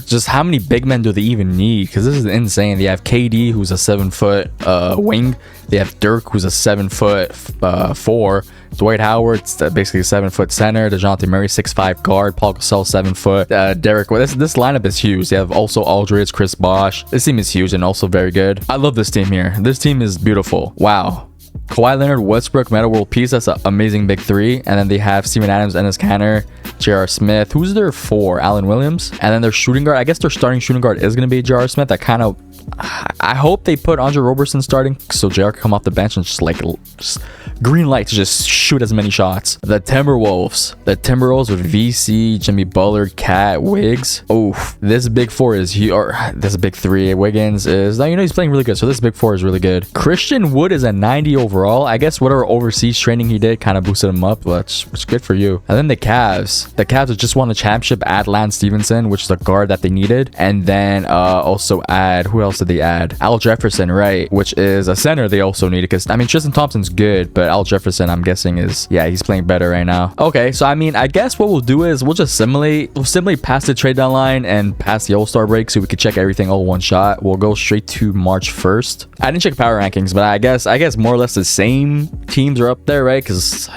Just how many big men do they even need? Because this is insane. They have KD, who's a 7-foot wing. They have Dirk, who's a 7'4". Dwight Howard's basically a 7-foot center. DeJounte Murray, 6'5" guard. Paul Gasol, 7-foot. Derek, well, this lineup is huge. They have also Aldridge, Chris Bosh. This team is huge and also very good. I love this team here. This team is beautiful. Wow. Kawhi Leonard, Westbrook, Metta World Peace. That's an amazing big three. And then they have Steven Adams, Enes Kanter, J.R. Smith. Who's their four? Allen Williams. And then their shooting guard. I guess their starting shooting guard is going to be J.R. Smith. That kind of... I hope they put Andre Roberson starting so JR can come off the bench and just green light to just shoot as many shots. The Timberwolves with VC, Jimmy Butler, Cat, Wiggs. Oh, this big four is huge. Or this big three. Wiggins is, he's playing really good, so this big four is really good. Christian Wood is a 90 overall. I guess whatever overseas training he did kind of boosted him up, but it's good for you. And then the Cavs have just won the championship. Add Lance Stevenson, which is the guard that they needed, and then also add, who else did they add? Al Jefferson, right, which is a center they also needed, because Tristan Thompson's good, but Al Jefferson, I'm guessing, is, yeah, he's playing better right now. Okay, so I guess what we'll do is we'll just simply pass the trade deadline and pass the All-Star break so we can check everything all one shot. We'll go straight to March 1st. I didn't check power rankings, but I guess more or less the same teams are up there, right? Because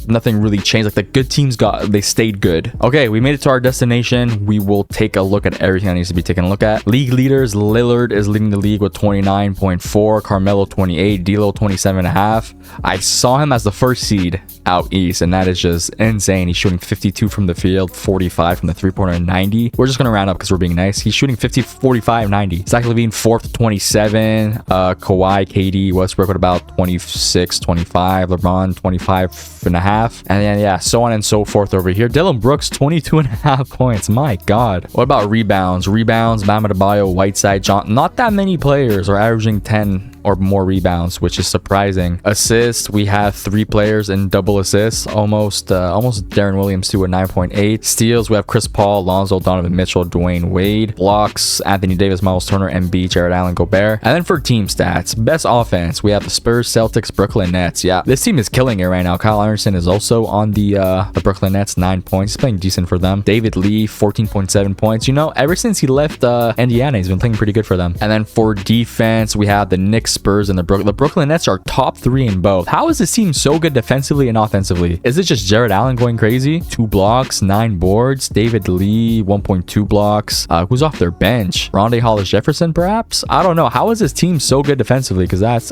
nothing really changed. Like the good teams they stayed good. Okay, we made it to our destination. We will take a look at everything that needs to be taken a look at. League leaders, Lillard is leading the league with 29.4, Carmelo 28, D'Lo 27.5. I saw him as the first seed out east, and that is just insane. He's shooting 52 from the field, 45 from the three-pointer, and 90. We're just gonna round up because we're being nice. He's shooting 50, 45, 90. Zach LaVine 4th, 27. Kawhi, KD, Westbrook with about 26, 25. LeBron 25 and a half, and then yeah, so on and so forth over here. Dylan Brooks 22 and a half points. My God. What about rebounds? Bam Adebayo, Whiteside, John. Not that many players are averaging 10 or more rebounds, which is surprising. Assists, we have 3 players in double assists, almost Darren Williams too at 9.8. Steals, we have Chris Paul, Lonzo, Donovan Mitchell, Dwayne Wade. Blocks, Anthony Davis, Miles Turner, Embiid, Jared Allen, Gobert. And then for team stats, best offense, we have the Spurs, Celtics, Brooklyn Nets. Yeah, this team is killing it right now. Kyle Anderson is also on the Brooklyn Nets, 9 points. He's playing decent for them. David Lee, 14.7 points. You know, ever since he left Indiana, he's been playing pretty good for them. And then for defense, we have the Knicks, Spurs, and the Brooklyn Nets are top 3 in both. How is this team so good defensively and offensively? Is it just Jared Allen going crazy? 2 blocks, 9 boards. David Lee, 1.2 blocks. Who's off their bench? Rondé Hollis Jefferson, perhaps? I don't know. How is this team so good defensively? Because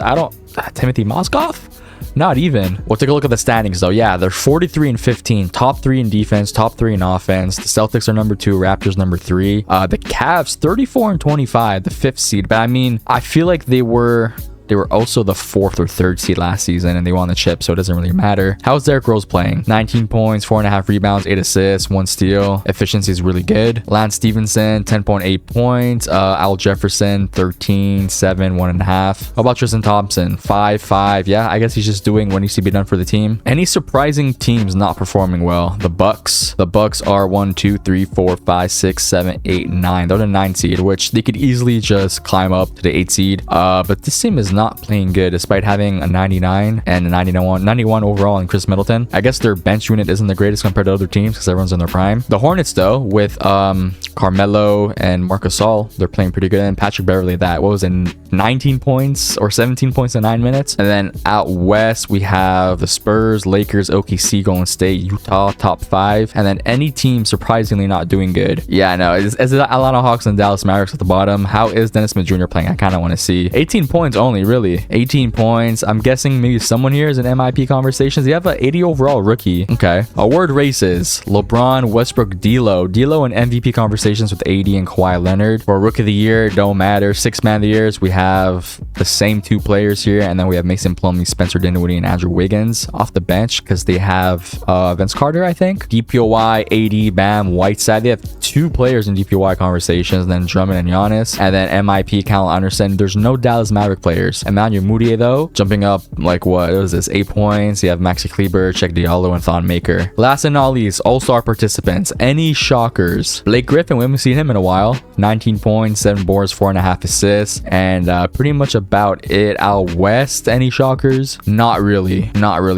Timothy Mozgov? Not even. We'll take a look at the standings though. Yeah, they're 43 and 15, top 3 in defense, top 3 in offense. The Celtics are number 2, Raptors number 3. The Cavs 34 and 25, the 5th seed. But I mean, I feel like they were also the 4th or 3rd seed last season, and they won the chip, so it doesn't really matter. How's Derrick Rose playing? 19 points, 4.5 rebounds, 8 assists, 1 steal. Efficiency is really good. Lance Stevenson, 10.8 points. Al Jefferson, 13, 7, 1.5. How about Tristan Thompson? 5, 5. Yeah, I guess he's just doing what needs to be done for the team. Any surprising teams not performing well? The Bucks. The Bucks are 1, 2, 3, 4, 5, 6, 7, 8, 9. They're the 9 seed, which they could easily just climb up to the 8 seed. But this team is not playing good despite having a 99 and a 91 overall in Chris Middleton. I guess their bench unit isn't the greatest compared to other teams because everyone's in their prime. The Hornets though, with Carmelo and Marc Gasol, they're playing pretty good. And Patrick Beverley, 19 points or 17 points in 9 minutes. And then out west we have the Spurs, Lakers, OKC, Golden State, Utah, top 5. And then any team surprisingly not doing good. Yeah, I know. Is it Atlanta Hawks and Dallas Mavericks at the bottom? How is Dennis Smith Jr. playing? I kind of want to see. 18 points only, really. 18 points. I'm guessing maybe someone here is in MIP conversations. They have an 80 overall rookie. Okay. Award races. LeBron, Westbrook, D'Lo in MVP conversations with AD and Kawhi Leonard. For Rookie of the Year, don't matter. 6th Man of the Years, we have the same 2 players here, and then we have Mason Plumlee, Spencer Dinwiddie, and Andrew Wiggins off the bench because they have Vince Carter, I think. DPOY, AD, Bam, Whiteside. They have 2 players in DPOY conversations, and then Drummond and Giannis, and then MIP, Kyle Anderson. There's no Dallas Maverick players. Emmanuel Mudiay though, jumping up like what was this, 8 points. You have Maxi Kleber, Check Diallo, and Thon Maker. Last and not least, all-star participants. Any shockers? Blake Griffin, we haven't seen him in a while. 19 points, 7 boards, 4.5 assists, and pretty much about it. Out west, any shockers? Not really,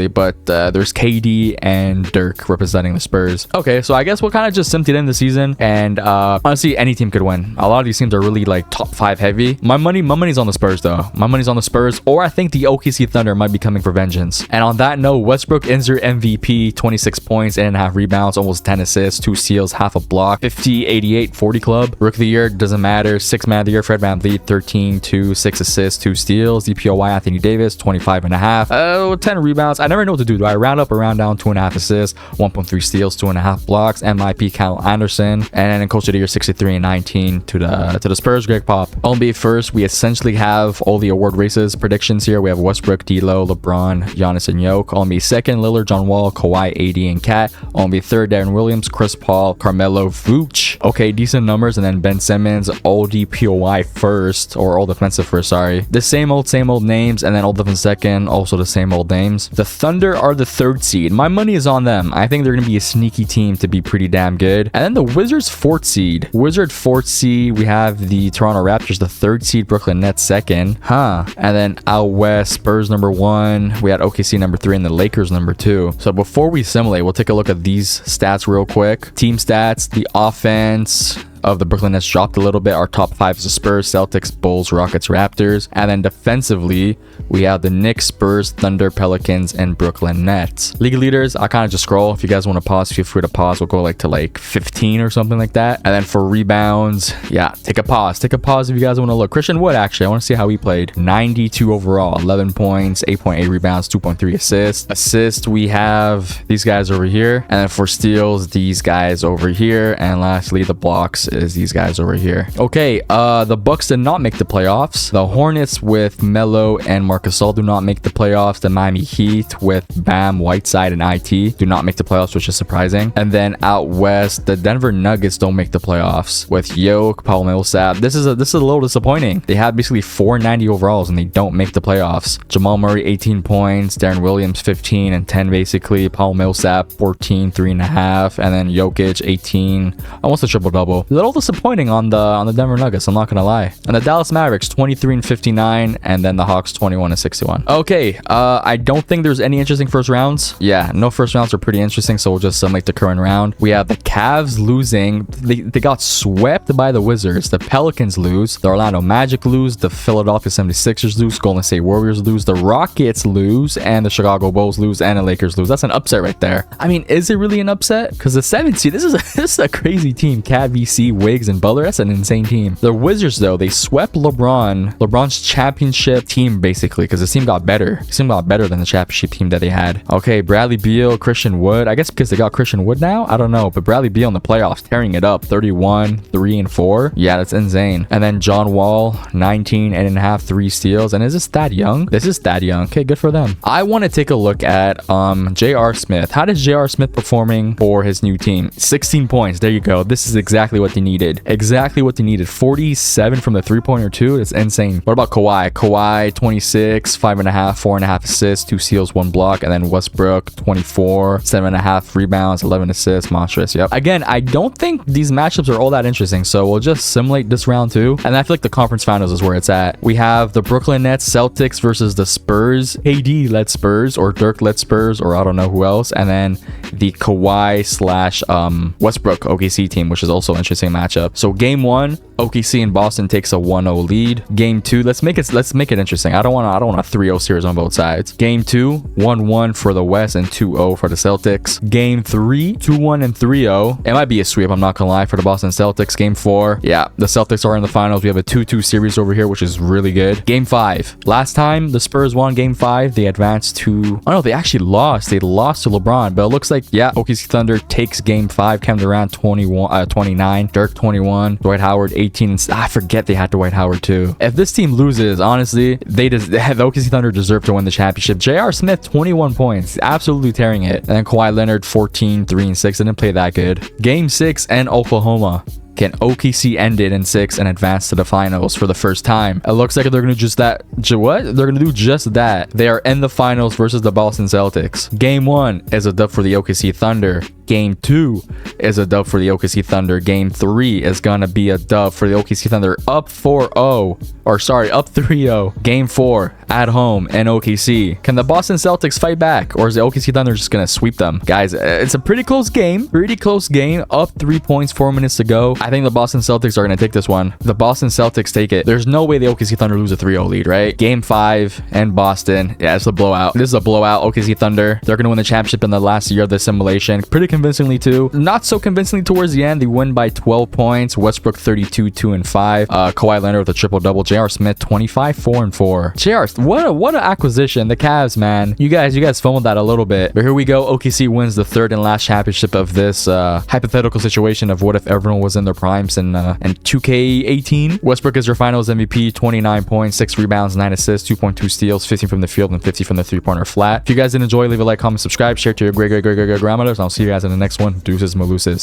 but there's KD and Dirk representing the Spurs. Okay, so I guess we'll kind of just simp it in the season, and honestly, any team could win. A lot of these teams are really like top 5 heavy. My money's on the Spurs though. My money's on the Spurs, or I think the OKC Thunder might be coming for vengeance. And on that note, Westbrook ends your MVP, 26 points, 8.5 rebounds, almost 10 assists, 2 steals, half a block, 50, 88, 40 club. Rookie of the Year, doesn't matter. 6th Man of the Year, Fred VanVleet, 13, 2, 6 assists, 2 steals. DPOY, Anthony Davis, 25 and a half, 10 rebounds. I never know what to do. Do I round up or round down? 2.5 assists, 1.3 steals, 2.5 blocks. MIP, Kyle Anderson. And then Coach of the Year, 63 and 19 to the Spurs, Greg Pop. NBA first, we essentially have all the award races predictions here. We have Westbrook, D'Lo, LeBron, Giannis, and Jokic. NBA second, Lillard, John Wall, Kawhi, AD, and Kat. NBA third, Darren Williams, Chris Paul, Carmelo, Vooch. Okay, decent numbers. And then Ben Simmons, all DPOY first, or all defensive first, sorry. The same old names, and then all defense second, also the same old names. The Thunder are the 3rd seed. My money is on them. I think they're going to be a sneaky team to be pretty damn good. And then the Wizards 4th seed. Wizard 4th seed, we have the Toronto Raptors, the 3rd seed, Brooklyn Nets 2nd. And then out west, Spurs number 1. We had OKC number 3 and the Lakers number 2. So before we simulate, we'll take a look at these stats real quick. Team stats, the offense. of the Brooklyn Nets dropped a little bit. Our top 5 is the Spurs, Celtics, Bulls, Rockets, Raptors. And then defensively, we have the Knicks, Spurs, Thunder, Pelicans, and Brooklyn Nets. League leaders, I kind of just scroll. If you guys want to pause, feel free to pause. We'll go to 15 or something like that. And then for rebounds, yeah, take a pause if you guys want to look. Christian Wood, actually, I want to see how he played. 92 overall, 11 points, 8.8 rebounds, 2.3 assists. We have these guys over here. And then for steals, these guys over here. And lastly, the blocks is these guys over here. Okay, the Bucks did not make the playoffs. The Hornets with Melo and Marc Gasol do not make the playoffs. The Miami Heat with Bam, Whiteside, and IT do not make the playoffs, which is surprising. And then out west, the Denver Nuggets don't make the playoffs with Yoke, Paul Millsap. This is a little disappointing. They have basically 490 overalls and they don't make the playoffs. Jamal Murray 18 points, Darren Williams 15 and 10 basically. Paul Millsap 14, 3.5, and then Jokic 18, almost a triple-double. A little disappointing on the Denver Nuggets, I'm not gonna lie. And the Dallas Mavericks 23 and 59, and then the Hawks 21 and 61. Okay, I don't think there's any interesting first rounds. Yeah, no first rounds are pretty interesting, so we'll just make the current round. We have the Cavs losing. They got swept by the Wizards. The Pelicans lose. The Orlando Magic lose. The Philadelphia 76ers lose. Golden State Warriors lose. The Rockets lose, and the Chicago Bulls lose, and the Lakers lose. That's an upset right there. I mean, is it really an upset? Because the 7th seed, this is a crazy team. Cat, VC, Wiggs, and Butler. That's an insane team. The Wizards, though, they swept LeBron's championship team, basically, because this team got better. This team got better than the championship team that they had. Okay, Bradley Beal, Christian Wood. I guess because they got Christian Wood now? I don't know. But Bradley Beal in the playoffs, tearing it up. 31, 3, and 4. Yeah, that's insane. And then John Wall, 19, 8.5, 3 steals. And is this Thad Young? This is Thad Young. Okay, good for them. I want to take a look at J.R. Smith. How does J.R. Smith performing for his new team? 16 points. There you go. This is exactly what they needed. Exactly what they needed. 47 from the three-pointer too. It's insane. What about Kawhi? Kawhi, 26, 5.5, 4.5 assists, 2 steals, 1 block. And then Westbrook, 24, 7.5 rebounds, 11 assists. Monstrous. Yep. Again, I don't think these matchups are all that interesting, so we'll just simulate this round too. And I feel like the conference finals is where it's at. We have the Brooklyn Nets Celtics versus the Spurs. AD-led Spurs, or Dirk-led Spurs, or I don't know who else. And then the Kawhi / Westbrook OKC team, which is also an interesting matchup. So game 1, OKC and Boston takes a 1-0 lead. Game 2, let's make it interesting. I don't want a 3-0 series on both sides. Game 2, 1-1 for the West and 2-0 for the Celtics. Game 3, 2-1 and 3-0. It might be a sweep, I'm not gonna lie, for the Boston Celtics. Game 4, yeah, the Celtics are in the finals. We have a 2-2 series over here, which is really good. Game 5, last time the Spurs won game 5, they advanced to, oh no, they actually lost. They lost to LeBron, but it looks like, yeah, OKC Thunder takes game 5. Kevin Durant 29, Dirk 21, Dwight Howard 18. I forget they had Dwight Howard too. If this team loses, honestly, the OKC Thunder deserve to win the championship. J.R. Smith 21 points, absolutely tearing it. And then Kawhi Leonard 14, 3 and 6. Didn't play that good. Game 6 and Oklahoma. Can OKC end it in 6 and advance to the finals for the first time? It looks like they're going to just that. What? They're going to do just that. They are in the finals versus the Boston Celtics. Game 1 is a dub for the OKC Thunder. Game 2 is a dub for the OKC Thunder. Game 3 is going to be a dub for the OKC Thunder. Up 4-0. Or sorry, up 3-0. Game 4 at home in OKC. Can the Boston Celtics fight back? Or is the OKC Thunder just going to sweep them? Guys, it's a pretty close game. Pretty close game. Up 3 points, 4 minutes to go. I think the Boston Celtics are going to take this one. The Boston Celtics take it. There's no way the OKC Thunder lose a 3-0 lead, right? Game 5 in Boston. Yeah, it's a blowout. This is a blowout. OKC Thunder. They're going to win the championship in the last year of the simulation. Pretty convincingly too. Not so convincingly towards the end. They win by 12 points. Westbrook 32, 2 and 5. Kawhi Leonard with a triple-double. J.R. Smith 25, 4 and 4. J.R. What an acquisition. The Cavs, man. You guys fumbled that a little bit. But here we go. OKC wins the 3rd and last championship of this hypothetical situation of what if everyone was in their primes in 2K18. Westbrook is your finals MVP. 29 points, 6 rebounds, 9 assists, 2.2 steals, 15 from the field, and 50 from the three-pointer flat. If you guys did enjoy, leave a like, comment, subscribe, share to your great grandmothers. And I'll see you guys in the next one. Deuces Maluses.